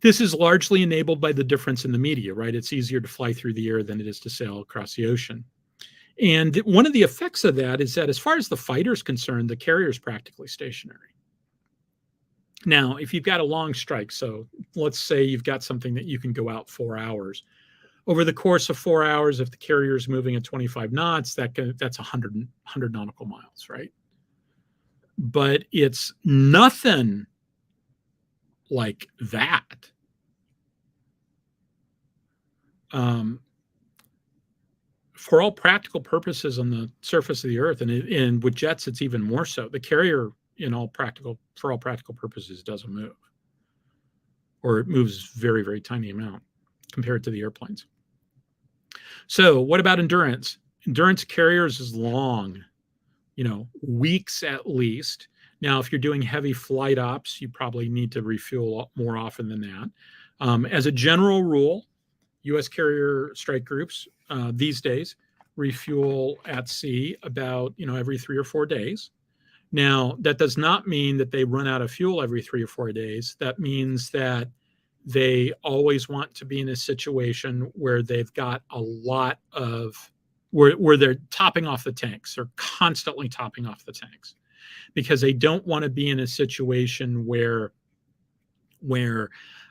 This is largely enabled by the difference in the media, right? It's easier to fly through the air than it is to sail across the ocean. And one of the effects of that is that as far as the fighter is concerned, the carrier is practically stationary. Now, if you've got a long strike, so let's say you've got something that you can go out 4 hours. Over the course of 4 hours, if the carrier is moving at 25 knots, that's 100 nautical miles, right? But it's nothing like that. for all practical purposes on the surface of the Earth, and with jets, it's even more so. The carrier, for all practical purposes, doesn't move, or it moves very, very tiny amount compared to the airplanes. So what about endurance? Endurance carriers is long, weeks at least. Now, if you're doing heavy flight ops, you probably need to refuel more often than that. As a general rule, U.S. carrier strike groups these days refuel at sea about every 3 or 4 days. Now, that does not mean that they run out of fuel every 3 or 4 days. That means that they always want to be in a situation where they've got a lot of where they're topping off the tanks. They're constantly topping off the tanks, because they don't want to be in a situation where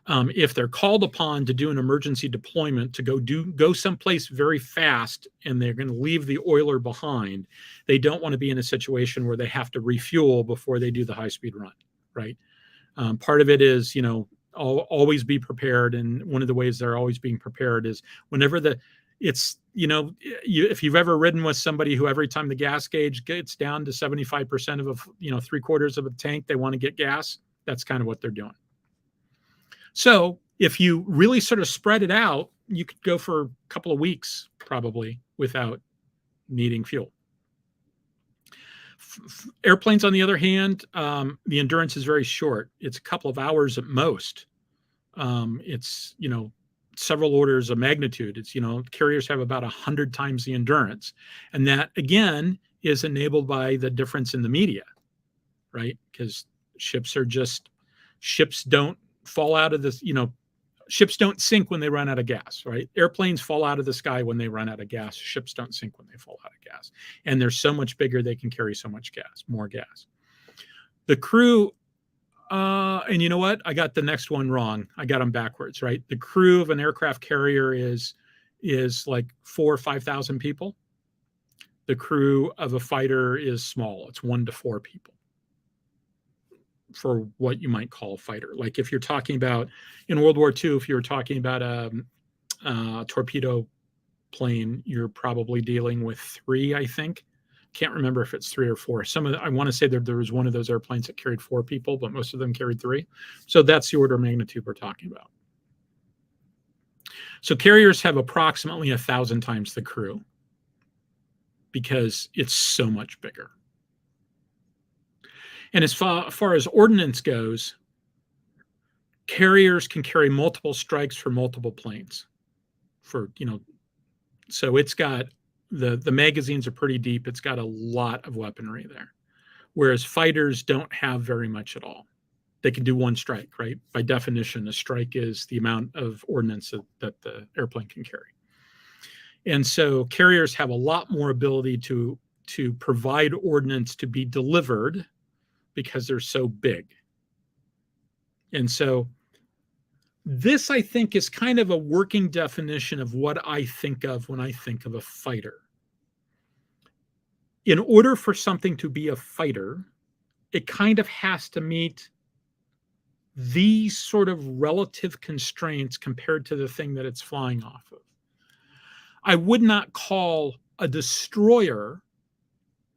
if they're called upon to do an emergency deployment to go someplace very fast and they're going to leave the oiler behind, they don't want to be in a situation where they have to refuel before they do the high-speed run, right? Part of it is, always be prepared, and one of the ways they're always being prepared is whenever if you've ever ridden with somebody who every time the gas gauge gets down to 75% of 3/4 of a tank, they want to get gas, that's kind of what they're doing. So if you really sort of spread it out, you could go for a couple of weeks probably without needing fuel. Airplanes, on the other hand, the endurance is very short. It's a couple of hours at most. It's, several orders of magnitude. It's, carriers have about 100 times the endurance. And that, again, is enabled by the difference in the media, right? Because ships don't fall out of this, ships don't sink when they run out of gas, right? Airplanes fall out of the sky when they run out of gas. Ships don't sink when they fall out of gas. And they're so much bigger, they can carry so much gas, more gas. The crew, and you know what? I got the next one wrong. I got them backwards, right? The crew of an aircraft carrier is like 4,000 or 5,000 people. The crew of a fighter is small. It's 1 to 4 people for what you might call a fighter. Like if you're talking about in World War II, if you're talking about a torpedo plane, you're probably dealing with 3, I think. Can't remember if it's 3 or 4. I want to say that there was one of those airplanes that carried 4 people, but most of them carried 3. So that's the order of magnitude we're talking about. So carriers have approximately 1,000 times the crew because it's so much bigger. And as far as ordnance goes, carriers can carry multiple strikes for multiple planes. So it's got the magazines are pretty deep. It's got a lot of weaponry there, whereas fighters don't have very much at all. They can do 1 strike, right? By definition, a strike is the amount of ordnance that the airplane can carry. And so carriers have a lot more ability to provide ordnance to be delivered because they're so big. And so this, I think, is kind of a working definition of what I think of when I think of a fighter. In order for something to be a fighter, it kind of has to meet these sort of relative constraints compared to the thing that it's flying off of. I would not call a destroyer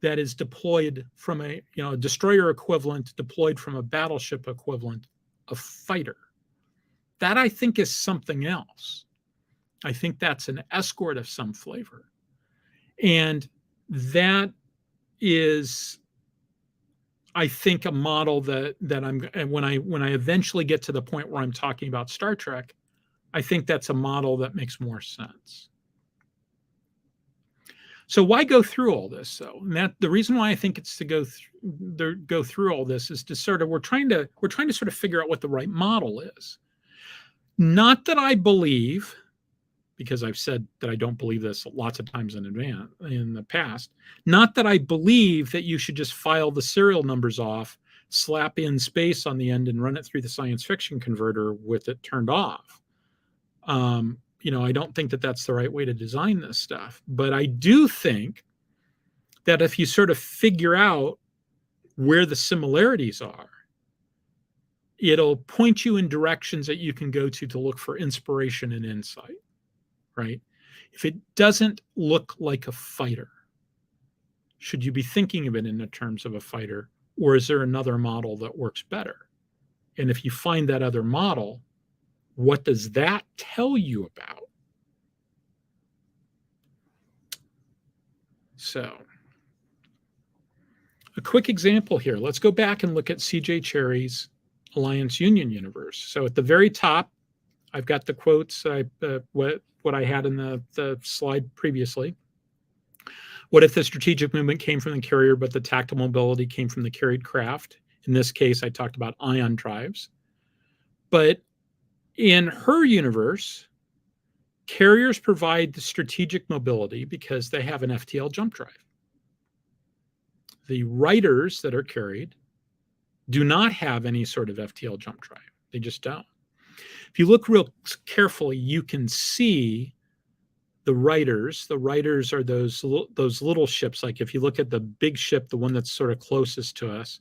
that is deployed from a destroyer equivalent deployed from a battleship equivalent a fighter. That, I think, is something else. I think that's an escort of some flavor. And that is, I think, a model that when I eventually get to the point where I'm talking about Star Trek, I think that's a model that makes more sense. So why go through all this, though? And the reason why I think it's to go through all this is to sort of we're trying to sort of figure out what the right model is. Not that I believe, because I've said that I don't believe this lots of times in the past. Not that I believe that you should just file the serial numbers off, slap in space on the end, and run it through the science fiction converter with it turned off. I don't think that that's the right way to design this stuff. But I do think that if you sort of figure out where the similarities are, it'll point you in directions that you can go to look for inspiration and insight, right? If it doesn't look like a fighter, should you be thinking of it in the terms of a fighter, or is there another model that works better? And if you find that other model, what does that tell you about? So, a quick example here. Let's go back and look at C.J. Cherry's Alliance Union universe. So at the very top, I've got the quotes, what I had in the slide previously. What if the strategic movement came from the carrier, but the tactical mobility came from the carried craft? In this case, I talked about ion drives. But in her universe, carriers provide the strategic mobility because they have an FTL jump drive. The writers that are carried do not have any sort of FTL jump drive. They just don't. If you look real carefully, you can see the writers. The writers are those little ships. Like if you look at the big ship, the one that's sort of closest to us,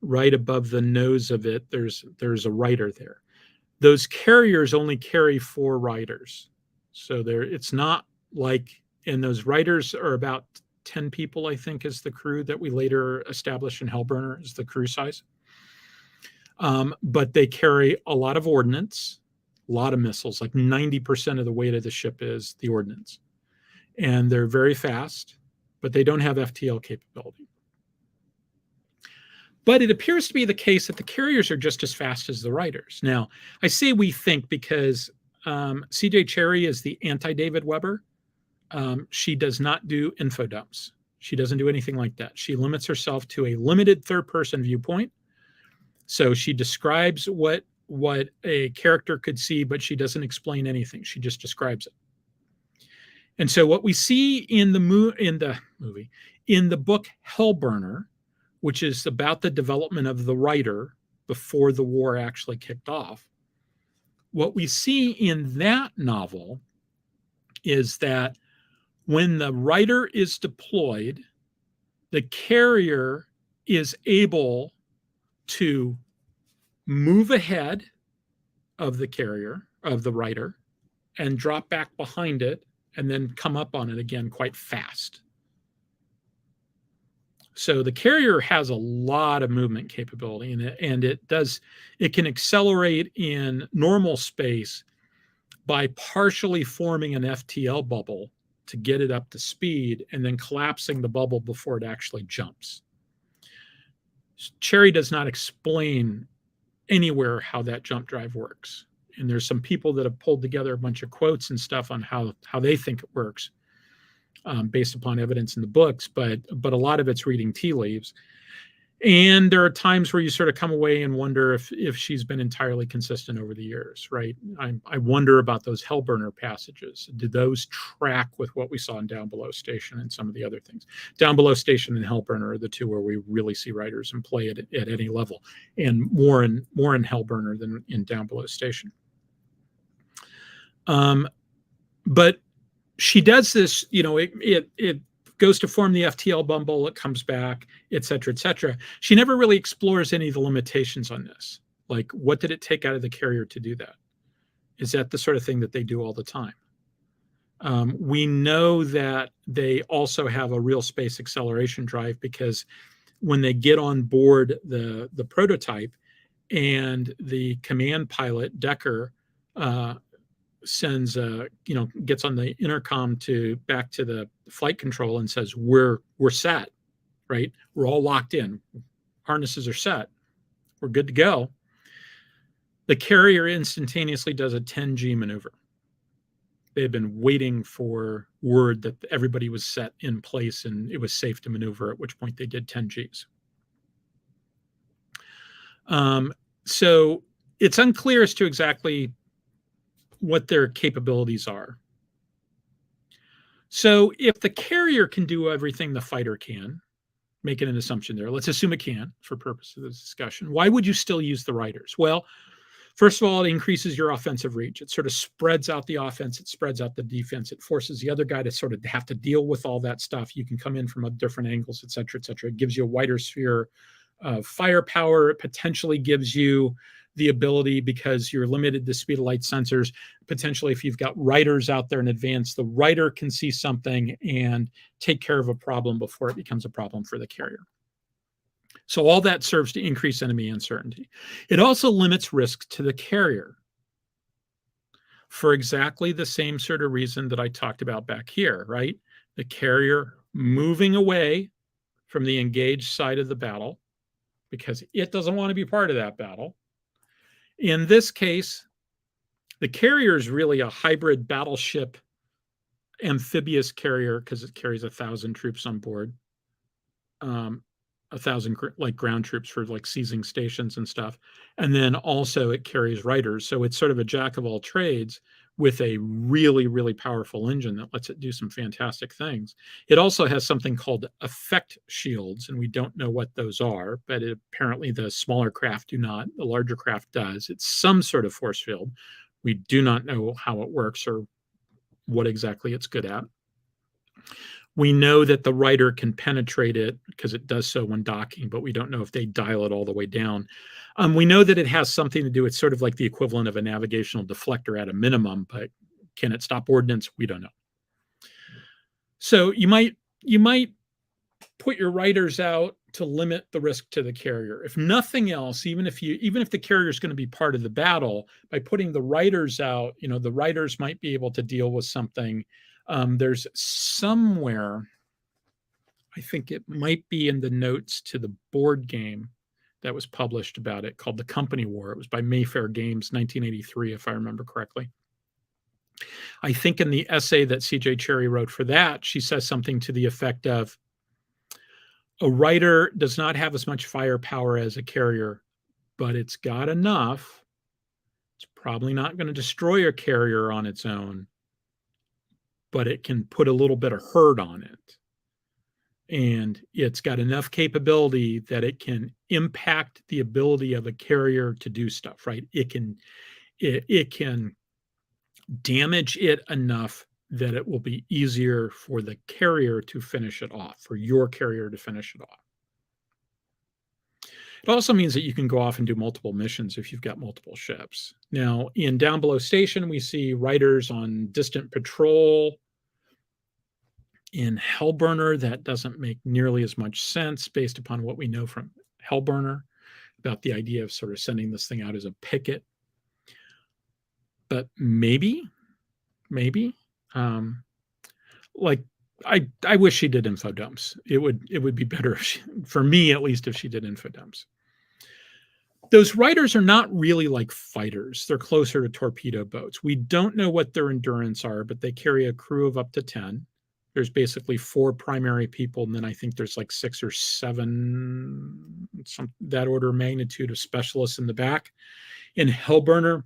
right above the nose of it, there's a writer there. Those carriers only carry 4 writers. So it's not like, and those writers are about 10 people, I think, is the crew that we later established in Hellburner is the crew size. But they carry a lot of ordnance, a lot of missiles, like 90% of the weight of the ship is the ordnance. And they're very fast, but they don't have FTL capability. But it appears to be the case that the carriers are just as fast as the writers. Now, I say we think because C.J. Cherry is the anti-David Weber. She does not do info dumps. She doesn't do anything like that. She limits herself to a limited third-person viewpoint. So she describes what a character could see, but she doesn't explain anything. She just describes it. And so what we see in the movie, in the book Hellburner, which is about the development of the writer before the war actually kicked off, what we see in that novel is that when the writer is deployed, the carrier is able to move ahead of the carrier, of the writer, and drop back behind it and then come up on it again quite fast. So the carrier has a lot of movement capability in it, and it can accelerate in normal space by partially forming an FTL bubble to get it up to speed and then collapsing the bubble before it actually jumps. Cherry does not explain anywhere how that jump drive works. And there's some people that have pulled together a bunch of quotes and stuff on how they think it works based upon evidence in the books, but a lot of it's reading tea leaves. And there are times where you sort of come away and wonder if she's been entirely consistent over the years, right? I wonder about those Hellburner passages. Did those track with what we saw in Down Below Station and some of the other things? Down Below Station and Hellburner are the two where we really see writers in play at any level, and more in Hellburner than in Down Below Station. But she does this, it goes to form the FTL bubble, it comes back, et cetera, et cetera. She never really explores any of the limitations on this. Like, what did it take out of the carrier to do that? Is that the sort of thing that they do all the time? We know that they also have a real space acceleration drive, because when they get on board the prototype and the command pilot, Decker, sends gets on the intercom back to the flight control and says, we're set, right? We're all locked in. Harnesses are set. We're good to go. The carrier instantaneously does a 10G maneuver. They had been waiting for word that everybody was set in place and it was safe to maneuver, at which point they did 10 Gs. So it's unclear as to exactly what their capabilities are. So if the carrier can do everything the fighter can, making an assumption there, let's assume it can for purpose of this discussion, why would you still use the writers? Well, first of all, it increases your offensive reach. It sort of spreads out the offense. It spreads out the defense. It forces the other guy to sort of have to deal with all that stuff. You can come in from different angles, et cetera, et cetera. It gives you a wider sphere of firepower. It potentially gives you the ability, because you're limited to speed of light sensors, potentially if you've got writers out there in advance, the writer can see something and take care of a problem before it becomes a problem for the carrier. So all that serves to increase enemy uncertainty. It also limits risk to the carrier for exactly the same sort of reason that I talked about back here, right? The carrier moving away from the engaged side of the battle because it doesn't want to be part of that battle. In this case, the carrier is really a hybrid battleship amphibious carrier because it carries 1,000 troops on board. 1,000 like ground troops for like seizing stations and stuff. And then also it carries riders. So it's sort of a jack of all trades with a really, really powerful engine that lets it do some fantastic things. It also has something called effect shields, and we don't know what those are, but apparently the smaller craft do not. The larger craft does. It's some sort of force field. We do not know how it works or what exactly it's good at. We know that the rider can penetrate it because it does so when docking, but we don't know if they dial it all the way down. We know that it has something to do with sort of like the equivalent of a navigational deflector at a minimum, but can it stop ordnance? We don't know. So you might put your riders out to limit the risk to the carrier. If nothing else, even if the carrier is going to be part of the battle, by putting the riders out, the riders might be able to deal with something. There's somewhere, I think it might be in the notes to the board game that was published about it, called The Company War. It was by Mayfair Games, 1983, if I remember correctly. I think in the essay that C.J. Cherry wrote for that, she says something to the effect of, a rider does not have as much firepower as a carrier, but it's got enough. It's probably not going to destroy a carrier on its own, but it can put a little bit of hurt on it. And it's got enough capability that it can impact the ability of a carrier to do stuff, right? It can damage it enough that it will be easier for the carrier to finish it off, for your carrier to finish it off. It also means that you can go off and do multiple missions if you've got multiple ships. Now, in Down Below Station, we see riders on distant patrol. In Hellburner, that doesn't make nearly as much sense based upon what we know from Hellburner about the idea of sort of sending this thing out as a picket. But maybe, like I wish she did info dumps. It would be better if she, for me at least, if she did info dumps. Those riders are not really like fighters. They're closer to torpedo boats. We don't know what their endurance are, but they carry a crew of up to 10. There's basically 4 primary people, and then I think there's like 6 or 7, that order of magnitude of specialists in the back. In Hellburner,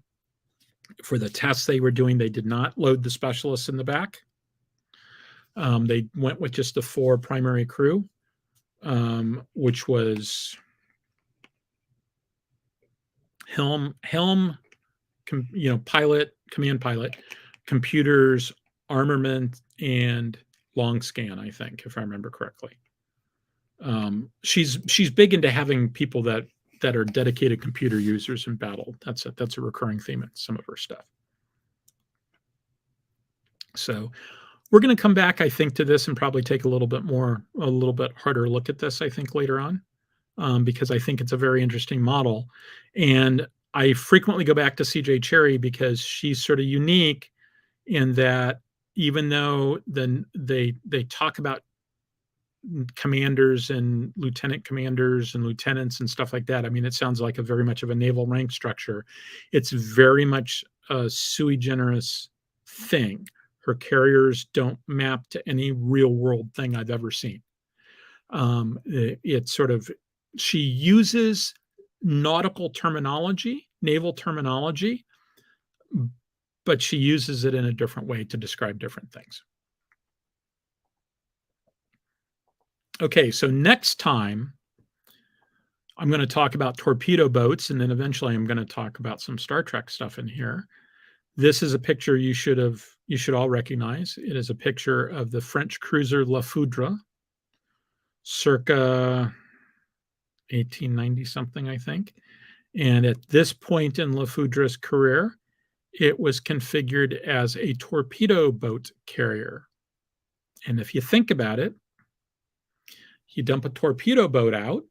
for the tests they were doing, they did not load the specialists in the back. They went with just the 4 primary crew, which was helm, pilot, command pilot, computers, armament, and long scan, I think, if I remember correctly. She's big into having people that are dedicated computer users in battle. That's a recurring theme in some of her stuff. So we're going to come back, I think, to this and probably take a little bit harder look at this, I think, later on, because I think it's a very interesting model. And I frequently go back to C.J. Cherry because she's sort of unique in that even though they talk about commanders and lieutenant commanders and lieutenants and stuff like that, I mean, it sounds like a very much of a naval rank structure. It's very much a sui generis thing. Her carriers don't map to any real world thing I've ever seen. It's sort of, she uses nautical terminology, naval terminology, but she uses it in a different way to describe different things. Okay, so next time I'm going to talk about torpedo boats, and then eventually I'm going to talk about some Star Trek stuff in here. This is a picture you should all recognize. It is a picture of the French cruiser La Foudre, circa 1890 something, I think. And at this point in Lafoudra's career, it was configured as a torpedo boat carrier. And if you think about it, you dump a torpedo boat out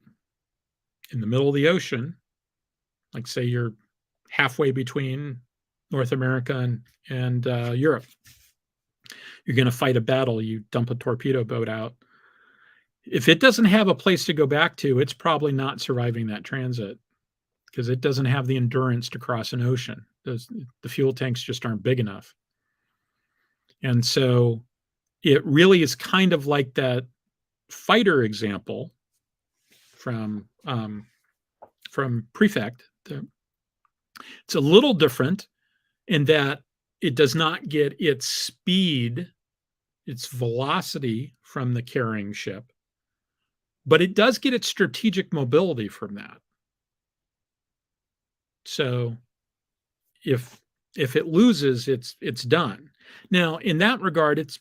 in the middle of the ocean, like say you're halfway between North America and Europe. You're going to fight a battle, you dump a torpedo boat out. If it doesn't have a place to go back to, it's probably not surviving that transit because it doesn't have the endurance to cross an ocean. The fuel tanks just aren't big enough. And so it really is kind of like that fighter example from Prefect. It's a little different in that it does not get its speed, its velocity from the carrying ship, but it does get its strategic mobility from that. So if it loses, it's done. Now, in that regard, it's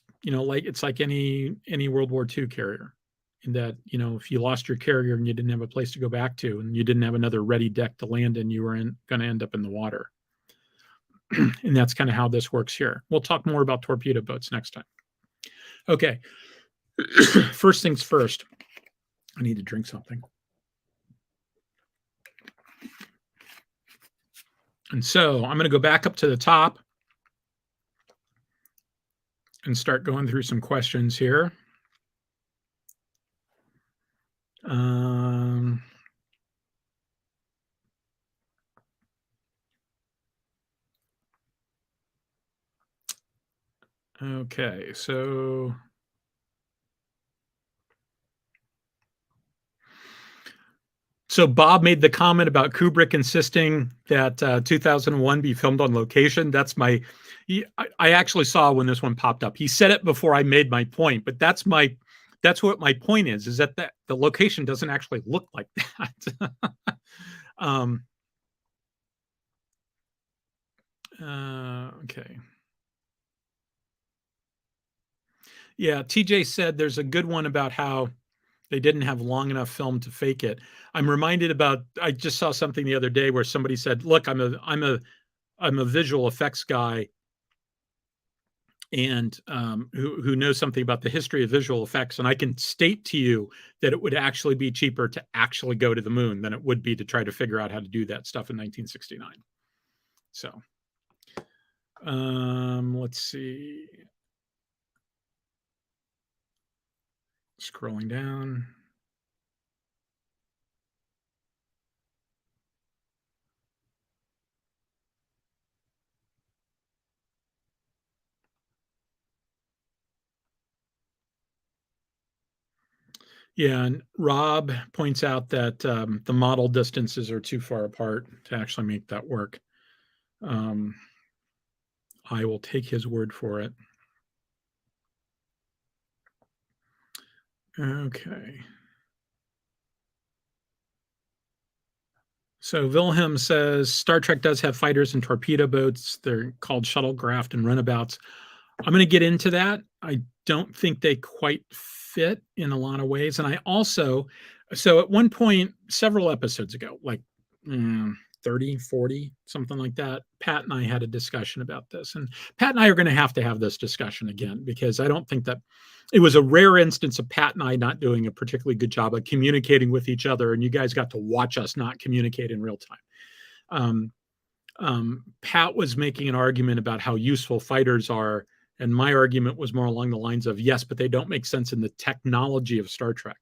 like any World War II carrier, in that if you lost your carrier and you didn't have a place to go back to, and you didn't have another ready deck to land in, you were going to end up in the water. And that's kind of how this works here. We'll talk more about torpedo boats next time. Okay. First things first. I need to drink something. And so I'm going to go back up to the top and start going through some questions here. Okay, so Bob made the comment about Kubrick insisting that 2001 be filmed on location. That's I actually saw when this one popped up. He said it before I made my point, but that's what my point is that the location doesn't actually look like that. Okay. Yeah, TJ said there's a good one about how they didn't have long enough film to fake it. I'm reminded I just saw something the other day where somebody said, look, I'm a visual effects guy and who knows something about the history of visual effects. And I can state to you that it would actually be cheaper to actually go to the moon than it would be to try to figure out how to do that stuff in 1969. So let's see. Scrolling down. Yeah, and Rob points out that the model distances are too far apart to actually make that work. I will take his word for it. Okay. So Wilhelm says Star Trek does have fighters and torpedo boats. They're called shuttlecraft and runabouts. I'm going to get into that. I don't think they quite fit in a lot of ways. And so at one point, several episodes ago, like 30, 40, something like that, Pat and I had a discussion about this. And Pat and I are going to have this discussion again, because I don't think that it was a rare instance of Pat and I not doing a particularly good job of communicating with each other. And you guys got to watch us not communicate in real time. Pat was making an argument about how useful fighters are. And my argument was more along the lines of, yes, but they don't make sense in the technology of Star Trek.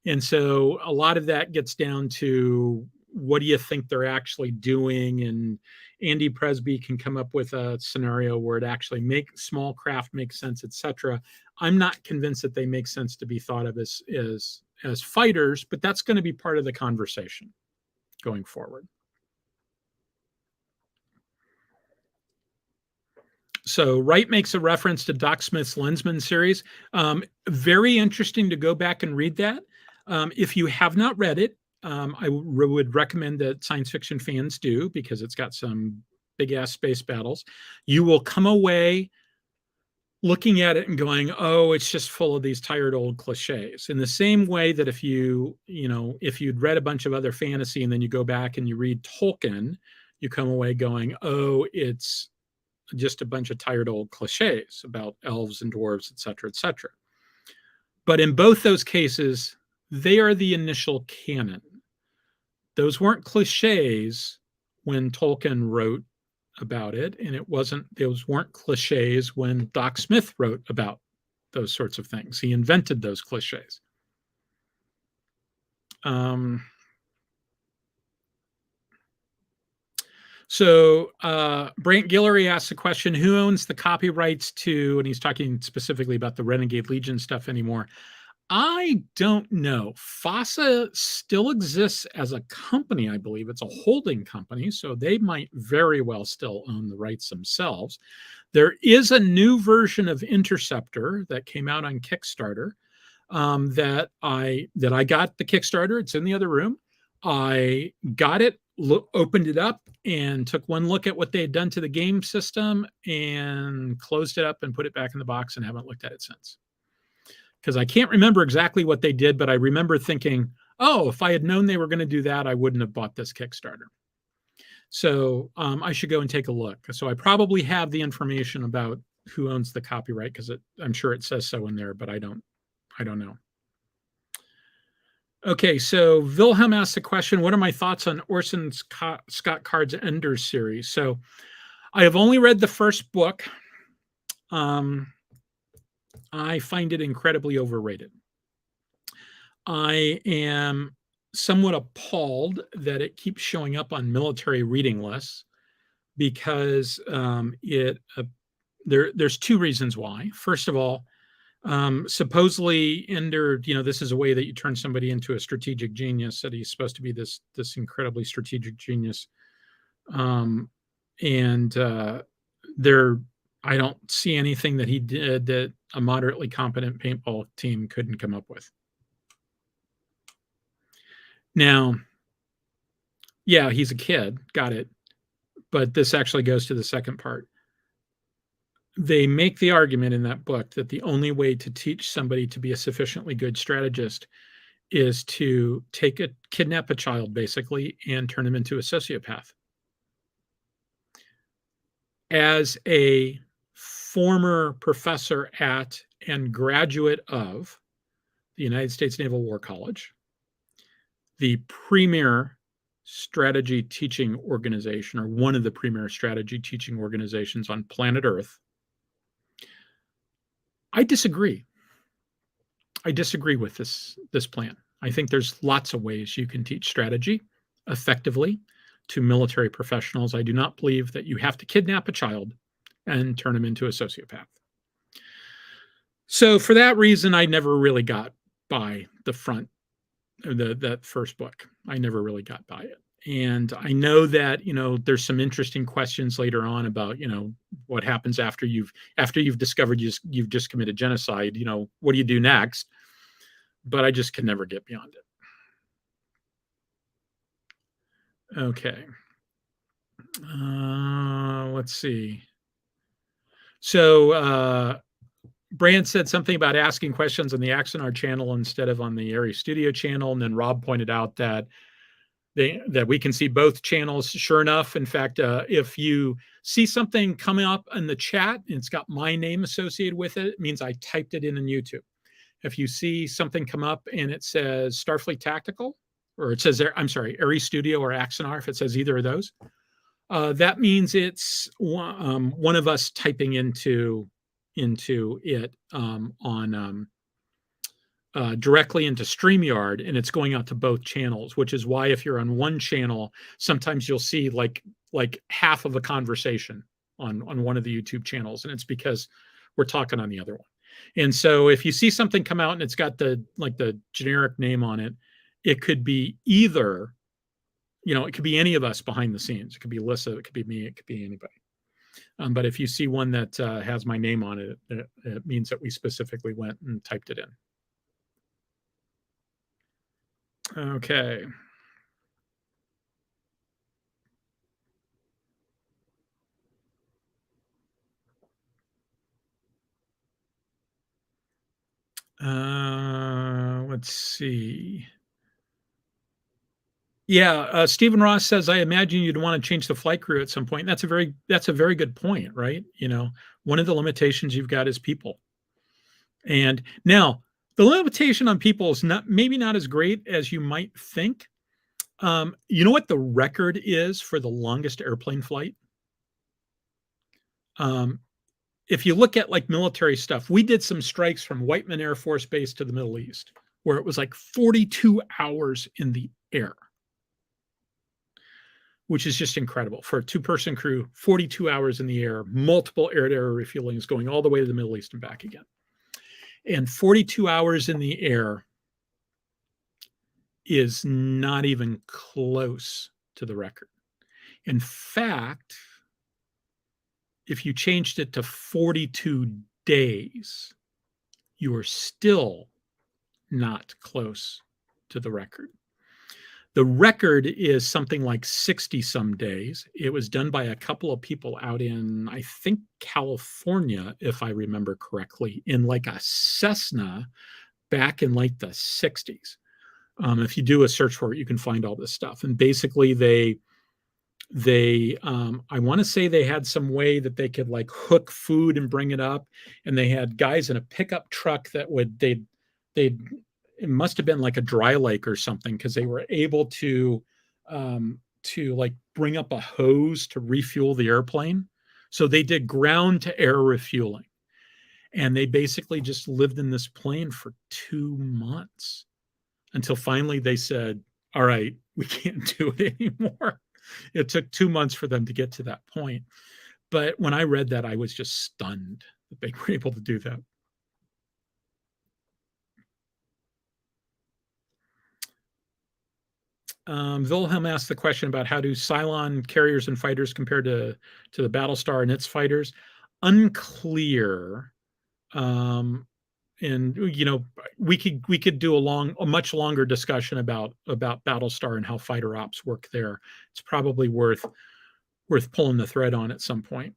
And so a lot of that gets down to, what do you think they're actually doing? And Andy Presby can come up with a scenario where it actually small craft makes sense, etc. I'm not convinced that they make sense to be thought of as fighters, but that's going to be part of the conversation going forward. So Wright makes a reference to Doc Smith's Lensman series. Very interesting to go back and read that. If you have not read it, I would recommend that science fiction fans do, because it's got some big ass space battles. You will come away looking at it and going, oh, it's just full of these tired old cliches. In the same way that if if you'd read a bunch of other fantasy and then you go back and you read Tolkien, you come away going, oh, it's just a bunch of tired old cliches about elves and dwarves, et cetera, et cetera. But in both those cases, they are the initial canon. Those weren't cliches when Tolkien wrote about it, and those weren't cliches when Doc Smith wrote about those sorts of things. He invented those cliches. So Brant Guillory asks the question, who owns the copyrights to, and he's talking specifically about the Renegade Legion stuff anymore. I don't know. FASA still exists as a company, I believe. It's a holding company, so they might very well still own the rights themselves. There is a new version of Interceptor that came out on Kickstarter that I got the Kickstarter. It's in the other room. I got it, opened it up, and took one look at what they had done to the game system and closed it up and put it back in the box and haven't looked at it since. Because I can't remember exactly what they did, but I remember thinking, oh, if I had known they were going to do that, I wouldn't have bought this Kickstarter. So I should go and take a look. So I probably have the information about who owns the copyright because I'm sure it says so in there, but I don't know. Okay, so Wilhelm asked the question, what are my thoughts on Orson Scott Card's Enders series? So I have only read the first book. I find it incredibly overrated. I am somewhat appalled that it keeps showing up on military reading lists because there's two reasons why. First of all, supposedly Ender, this is a way that you turn somebody into a strategic genius, that he's supposed to be this incredibly strategic genius. I don't see anything that he did that a moderately competent paintball team couldn't come up with. Now, yeah, he's a kid, got it. But this actually goes to the second part. They make the argument in that book that the only way to teach somebody to be a sufficiently good strategist is to kidnap a child, basically, and turn him into a sociopath. As a former professor at and graduate of the United States Naval War College, the premier strategy teaching organization, or one of the premier strategy teaching organizations on planet Earth, I disagree. I disagree with this plan. I think there's lots of ways you can teach strategy effectively to military professionals. I do not believe that you have to kidnap a child and turn him into a sociopath. So for that reason, I never really got by that first book. I never really got by it. And I know that, there's some interesting questions later on about, what happens after you've discovered you've just committed genocide, what do you do next? But I just can never get beyond it. Okay. Let's see. So Brand said something about asking questions on the Axanar channel instead of on the Aries Studio channel. And then Rob pointed out that we can see both channels. Sure enough, in fact, if you see something coming up in the chat and it's got my name associated with it, it means I typed it in YouTube. If you see something come up and it says Starfleet Tactical, or it says, Aries Studio or Axanar, if it says either of those, that means it's one of us typing into it directly into StreamYard, and it's going out to both channels, which is why if you're on one channel, sometimes you'll see like half of a conversation on one of the YouTube channels, and it's because we're talking on the other one. And so if you see something come out and it's got the generic name on it, it could be either, it could be any of us behind the scenes. It could be Alyssa, it could be me, it could be anybody. But if you see one that has my name on it, it means that we specifically went and typed it in. Okay. Let's see. Yeah, Stephen Ross says, I imagine you'd want to change the flight crew at some point. That's a very good point, right? One of the limitations you've got is people. And now the limitation on people is maybe not as great as you might think. You know what the record is for the longest airplane flight? If you look at like military stuff, we did some strikes from Whiteman Air Force Base to the Middle East, where it was like 42 hours in the air, which is just incredible for a two-person crew. 42 hours in the air, multiple air-to-air refuelings going all the way to the Middle East and back again. And 42 hours in the air is not even close to the record. In fact, if you changed it to 42 days, you are still not close to the record. The record is something like 60 some days. It was done by a couple of people out in, I think, California, if I remember correctly, in like a Cessna back in like the 60s. If you do a search for it, you can find all this stuff. And basically I want to say they had some way that they could like hook food and bring it up. And they had guys in a pickup truck that it must have been like a dry lake or something, because they were able to like bring up a hose to refuel the airplane. So they did ground to air refueling, and they basically just lived in this plane for 2 months until finally they said, all right, we can't do it anymore. It took 2 months for them to get to that point. But when I read that, I was just stunned that they were able to do that. Wilhelm asked the question about how do Cylon carriers and fighters compare to the Battlestar and its fighters. Unclear. And we could do a much longer discussion about Battlestar and how fighter ops work there. It's probably worth pulling the thread on at some point.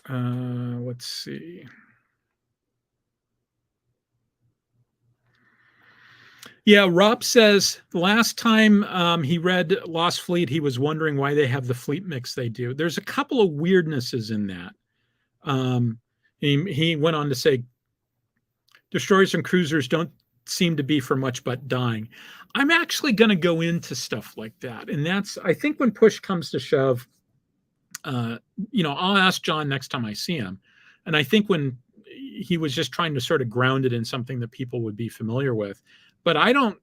Let's see. Yeah, Rob says the last time he read Lost Fleet, he was wondering why they have the fleet mix they do. There's a couple of weirdnesses in that. He went on to say, destroyers and cruisers don't seem to be for much but dying. I'm actually going to go into stuff like that. And I think when push comes to shove, I'll ask John next time I see him. And I think when he was just trying to sort of ground it in something that people would be familiar with. But I don't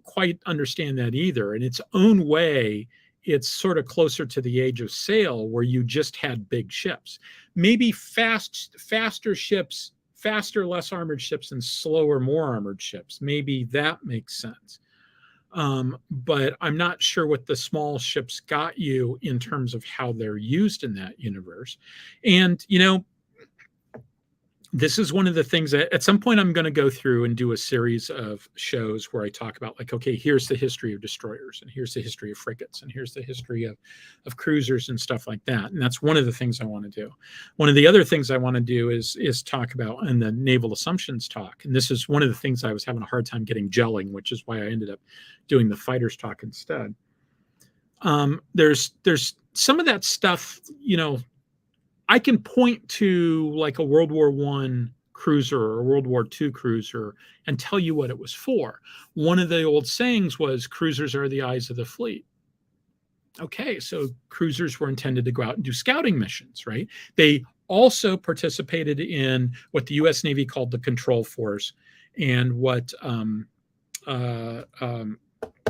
quite understand that either. In its own way, it's sort of closer to the Age of Sail, where you just had big ships. Maybe faster ships, faster, less armored ships, and slower, more armored ships. Maybe that makes sense. But I'm not sure what the small ships got you in terms of how they're used in that universe. And, this is one of the things that at some point I'm going to go through and do a series of shows where I talk about like, okay, here's the history of destroyers, and here's the history of frigates, and here's the history of cruisers and stuff like that. And that's one of the things I want to do. One of the other things I want to do is talk about in the naval assumptions talk. And this is one of the things I was having a hard time getting gelling, which is why I ended up doing the fighters talk instead. There's some of that stuff, I can point to like a World War I cruiser or a World War II cruiser and tell you what it was for. One of the old sayings was cruisers are the eyes of the fleet. Okay, so cruisers were intended to go out and do scouting missions, right? They also participated in what the U.S. Navy called the control force, and what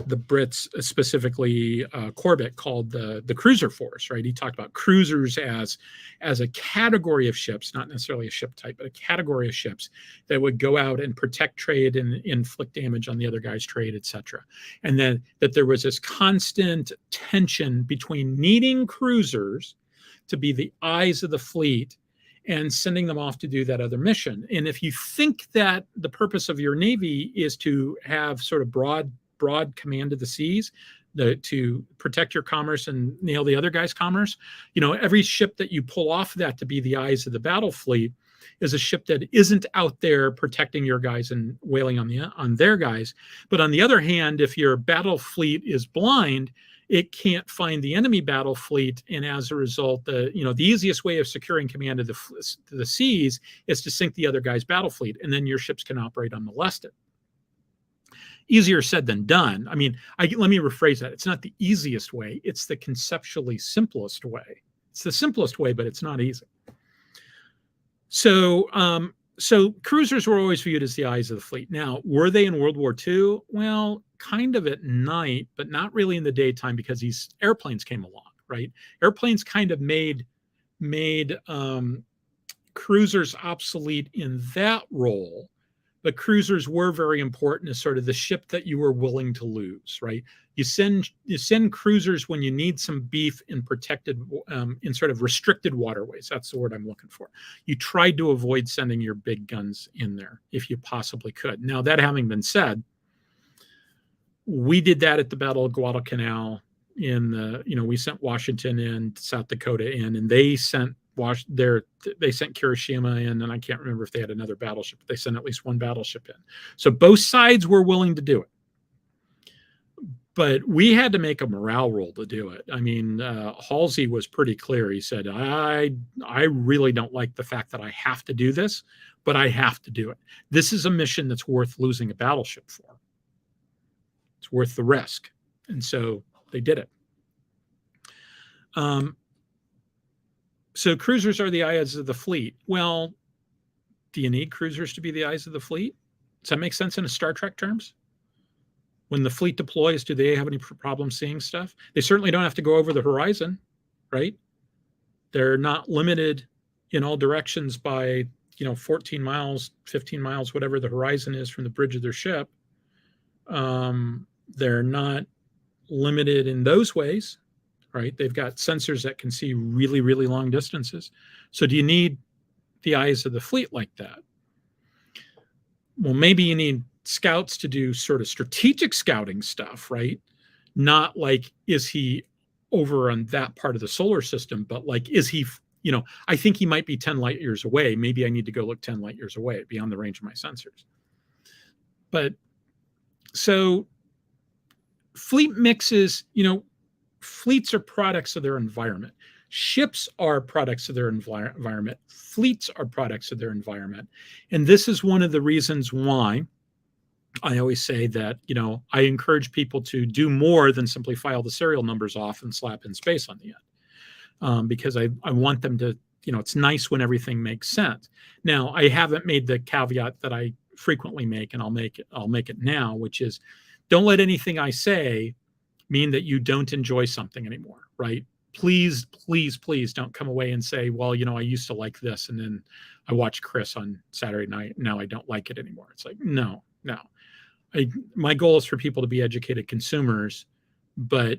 the Brits, specifically Corbett, called the cruiser force, right? He talked about cruisers as a category of ships, not necessarily a ship type, but a category of ships that would go out and protect trade and inflict damage on the other guy's trade, etc. And then that there was this constant tension between needing cruisers to be the eyes of the fleet and sending them off to do that other mission. And if you think that the purpose of your Navy is to have sort of broad command of the seas, to protect your commerce and nail the other guy's commerce, every ship that you pull off that to be the eyes of the battle fleet is a ship that isn't out there protecting your guys and wailing on their guys. But on the other hand, if your battle fleet is blind, it can't find the enemy battle fleet, and as a result, the easiest way of securing command of the seas is to sink the other guy's battle fleet, and then your ships can operate unmolested. Easier said than done. I mean, let me rephrase that. It's not the easiest way. It's the conceptually simplest way. It's the simplest way, but it's not easy. So cruisers were always viewed as the eyes of the fleet. Now, were they in World War II? Well, kind of at night, but not really in the daytime, because these airplanes came along, right? Airplanes kind of made cruisers obsolete in that role, but cruisers were very important as sort of the ship that you were willing to lose, right? You send cruisers when you need some beef in protected, in sort of restricted waterways. That's the word I'm looking for. You tried to avoid sending your big guns in there if you possibly could. Now, that having been said, we did that at the Battle of Guadalcanal. We sent Washington in, South Dakota in, and they sent Kirishima in, and I can't remember if they had another battleship, but they sent at least one battleship in. So both sides were willing to do it. But we had to make a morale roll to do it. I mean, Halsey was pretty clear. He said, I really don't like the fact that I have to do this, but I have to do it. This is a mission that's worth losing a battleship for. It's worth the risk. And so they did it. So cruisers are the eyes of the fleet. Well, do you need cruisers to be the eyes of the fleet? Does that make sense in a Star Trek terms? When the fleet deploys, do they have any problem seeing stuff? They certainly don't have to go over the horizon, right? They're not limited in all directions by, 14 miles, 15 miles, whatever the horizon is from the bridge of their ship. They're not limited in those ways, right? They've got sensors that can see really, really long distances. So do you need the eyes of the fleet like that? Well, maybe you need scouts to do sort of strategic scouting stuff, right? Not like, is he over on that part of the solar system, but like, is he, I think he might be 10 light years away. Maybe I need to go look 10 light years away beyond the range of my sensors. But so fleet mixes, fleets are products of their environment. Ships are products of their environment. Fleets are products of their environment. And this is one of the reasons why I always say that, I encourage people to do more than simply file the serial numbers off and slap in space on the end. Because I want them to, it's nice when everything makes sense. Now, I haven't made the caveat that I frequently make, and I'll make it now, which is, don't let anything I say mean that you don't enjoy something anymore, right? Please, please, please don't come away and say, well, I used to like this, and then I watched Chris on Saturday night. Now I don't like it anymore. It's like, no. My goal is for people to be educated consumers, but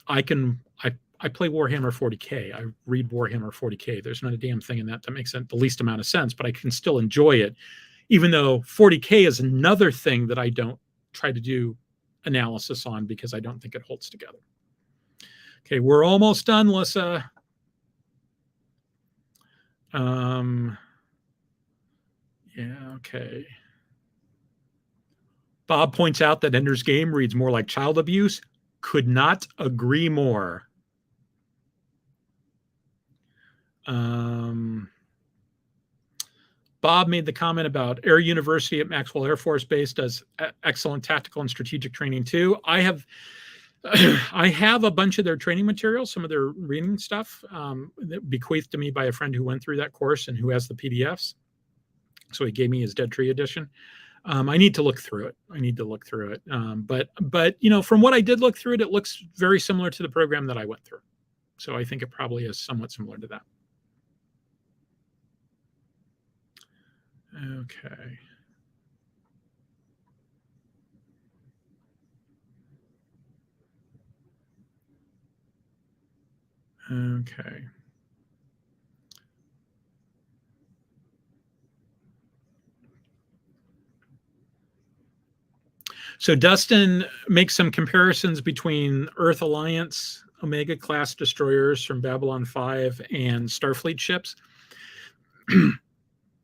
I play Warhammer 40K. I read Warhammer 40K. There's not a damn thing in that makes the least amount of sense, but I can still enjoy it, even though 40K is another thing that I don't try to do analysis on because I don't think it holds together. Okay, we're almost done, Lissa. Yeah, okay. Bob points out that Ender's Game reads more like child abuse. Could not agree more. Bob made the comment about Air University at Maxwell Air Force Base does excellent tactical and strategic training too. I have a bunch of their training materials, some of their reading stuff, bequeathed to me by a friend who went through that course and who has the PDFs. So he gave me his Dead Tree edition. I need to look through it. But from what I did look through it, it looks very similar to the program that I went through. So I think it probably is somewhat similar to that. Okay. Okay. So Dustin makes some comparisons between Earth Alliance Omega class destroyers from Babylon 5 and Starfleet ships.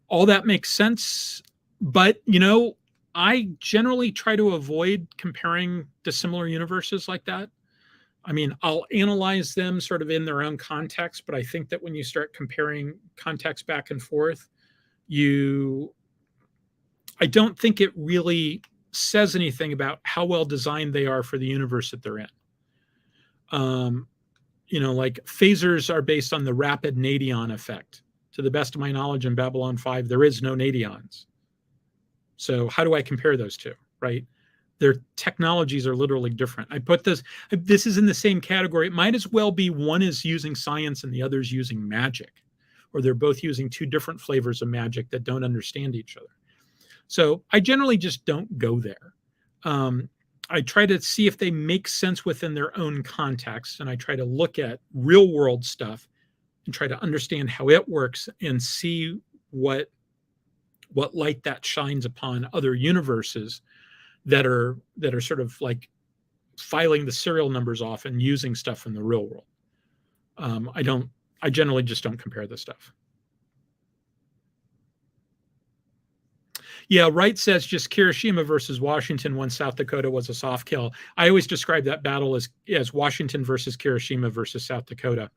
All that makes sense. But, I generally try to avoid comparing dissimilar universes like that. I mean, I'll analyze them sort of in their own context, but I think that when you start comparing context back and forth, I don't think it really says anything about how well designed they are for the universe that they're in. Like phasers are based on the rapid nadion effect. To the best of my knowledge, in Babylon 5, there is no nadions. So how do I compare those two, right? Their technologies are literally different. I put this is in the same category. It might as well be one is using science and the other is using magic, or they're both using two different flavors of magic that don't understand each other. So I generally just don't go there. I try to see if they make sense within their own context, and I try to look at real world stuff and try to understand how it works and see what light that shines upon other universes that are sort of like filing the serial numbers off and using stuff from the real world. I generally just don't compare this stuff. Yeah, Wright says just Hiroshima versus Washington when South Dakota was a soft kill. I always describe that battle as Washington versus Hiroshima versus South Dakota,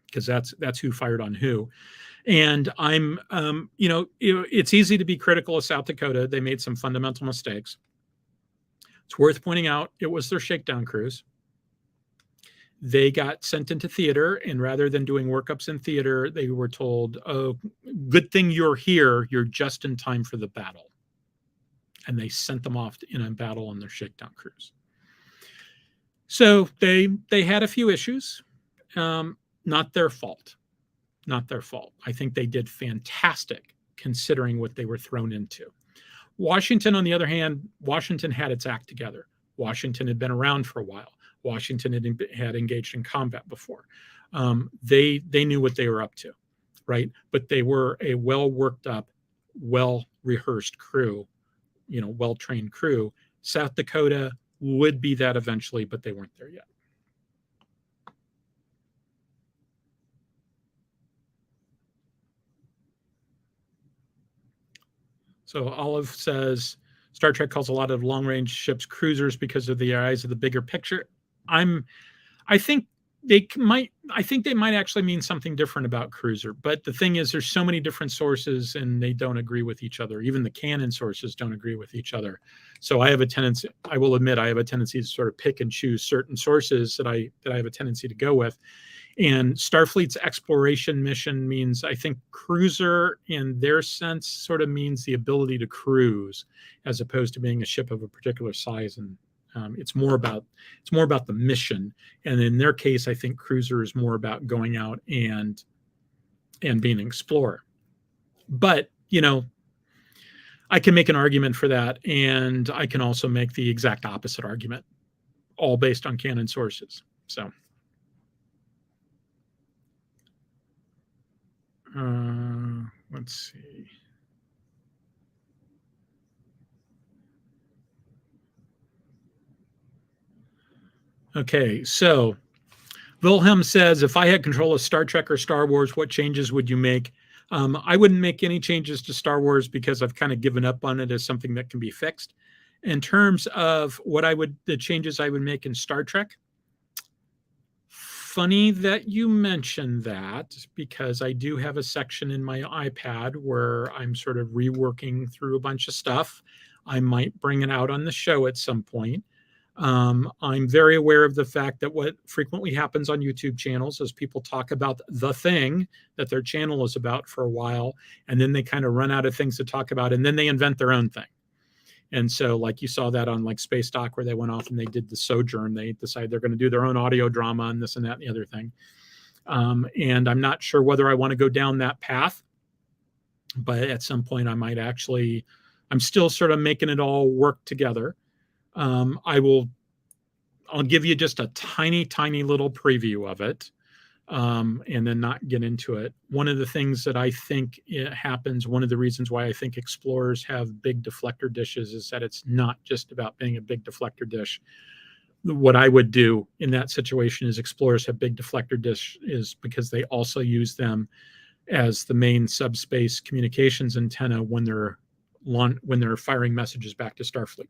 because that's who fired on who. And I'm, it's easy to be critical of South Dakota. They made some fundamental mistakes. It's worth pointing out it was their shakedown cruise. They got sent into theater, and rather than doing workups in theater, they were told, "Oh, good thing you're here. You're just in time for the battle." And they sent them off in a battle on their shakedown cruise. So they had a few issues. Not their fault. Not their fault. I think they did fantastic considering what they were thrown into. Washington, on the other hand, Washington had its act together. Washington had been around for a while. Washington had engaged in combat before. They knew what they were up to, right? But they were a well worked up, well rehearsed crew, well trained crew. South Dakota would be that eventually, but they weren't there yet. So Olive says Star Trek calls a lot of long-range ships cruisers because of the eyes of the bigger picture. I think they might actually mean something different about cruiser. But the thing is, there's so many different sources and they don't agree with each other. Even the canon sources don't agree with each other. So I will admit, I have a tendency to sort of pick and choose certain sources that I have a tendency to go with. And Starfleet's exploration mission means, I think, cruiser in their sense sort of means the ability to cruise, as opposed to being a ship of a particular size. And it's more about the mission. And in their case, I think cruiser is more about going out and being an explorer. But I can make an argument for that, and I can also make the exact opposite argument, all based on canon sources. So. Let's see. Okay, so Wilhelm says, if I had control of Star Trek or Star Wars, what changes would you make? I wouldn't make any changes to Star Wars because I've kind of given up on it as something that can be fixed. In terms of the changes I would make in Star Trek, funny that you mentioned that, because I do have a section in my iPad where I'm sort of reworking through a bunch of stuff. I might bring it out on the show at some point. I'm very aware of the fact that what frequently happens on YouTube channels is people talk about the thing that their channel is about for a while, and then they kind of run out of things to talk about, and then they invent their own thing. And so, like, you saw that on like Space Doc, where they went off and they did the Sojourn. They decided they're going to do their own audio drama and this and that and the other thing. And I'm not sure whether I want to go down that path, but at some point I might actually. I'm still sort of making it all work together. I'll give you just a tiny, tiny little preview of it, and then not get into it. One of the things that I think happens, one of the reasons why I think explorers have big deflector dishes, is that it's not just about being a big deflector dish. What I would do in that situation is explorers have big deflector dishes because they also use them as the main subspace communications antenna when they're firing messages back to Starfleet.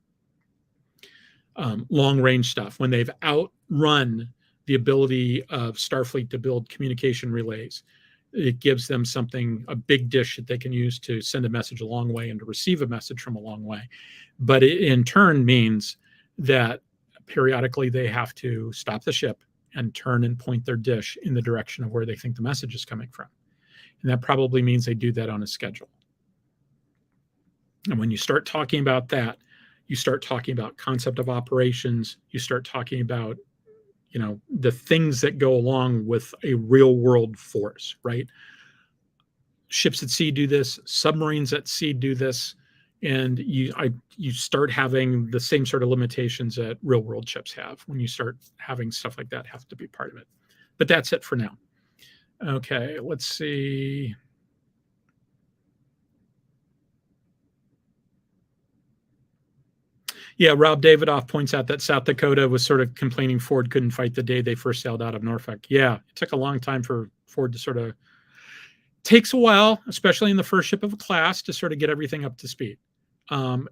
Long range stuff, when they've outrun the ability of Starfleet to build communication relays, it gives them something, a big dish that they can use to send a message a long way and to receive a message from a long way. But it in turn means that periodically they have to stop the ship and turn and point their dish in the direction of where they think the message is coming from. And that probably means they do that on a schedule. And when you start talking about that, you start talking about concept of operations, you start talking about, you know, the things that go along with a real world force, right? Ships at sea do this, submarines at sea do this, and you start having the same sort of limitations that real world ships have. When you start having stuff like that have to be part of it. But that's it for now. Okay, let's see. Yeah, Rob Davidoff points out that South Dakota was sort of complaining Ford couldn't fight the day they first sailed out of Norfolk. Yeah, it took a long time for Ford to sort of, takes a while, especially in the first ship of a class, to sort of get everything up to speed. And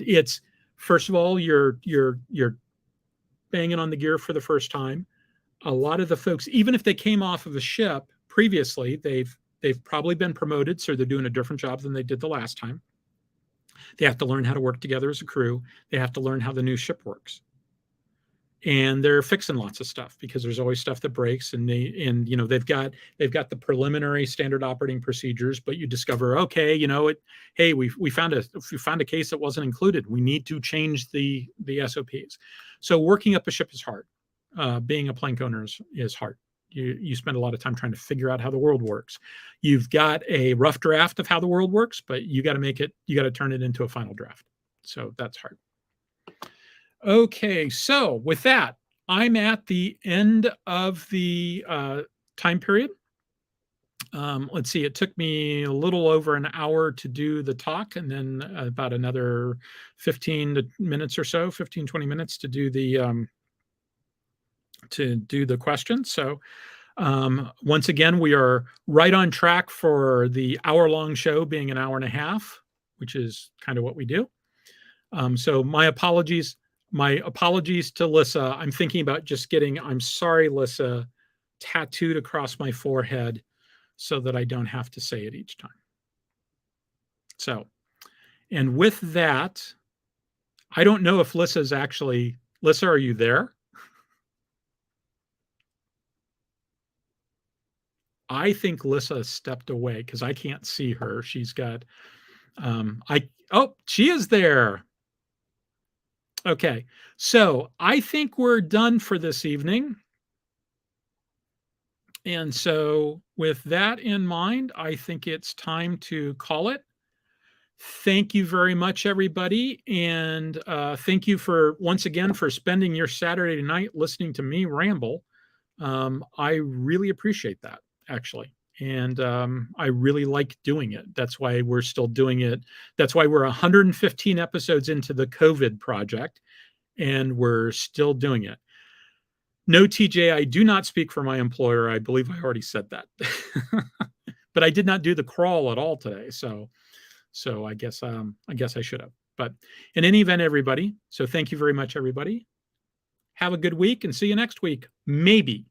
it's, first of all, you're banging on the gear for the first time. A lot of the folks, even if they came off of a ship previously, they've probably been promoted, so they're doing a different job than they did the last time. They have to learn how to work together as a crew. They have to learn how the new ship works. And they're fixing lots of stuff because there's always stuff that breaks, and you know, they've got the preliminary standard operating procedures, but you discover, okay, you know, hey, we found a case that wasn't included. We need to change the SOPs. So working up a ship is hard. Being a plank owner is hard. You spend a lot of time trying to figure out how the world works. You've got a rough draft of how the world works, but you got to turn it into a final draft. So that's hard. Okay, so with that, I'm at the end of the time period. Let's see, it took me a little over an hour to do the talk, and then about another 15 minutes or so, 15, 20 minutes to do the questions. So once again, we are right on track for the hour-long show being an hour and a half, which is kind of what we do. So my apologies to Lissa. I'm thinking about just getting, I'm sorry, Lissa, tattooed across my forehead so that I don't have to say it each time. So, and with that, I don't know if Lissa's actually, Lissa, are you there? I think Lissa stepped away because I can't see her. She's got, oh, she is there. Okay, so I think we're done for this evening. And so with that in mind, I think it's time to call it. Thank you very much, everybody. And thank you once again for spending your Saturday night listening to me ramble. I really appreciate that, actually. And I really like doing it. That's why we're still doing it. That's why we're 115 episodes into the COVID project, and we're still doing it. No, TJ, I do not speak for my employer. I believe I already said that. But I did not do the crawl at all today. So I guess I should have. But in any event, everybody, so thank you very much, everybody. Have a good week and see you next week. Maybe.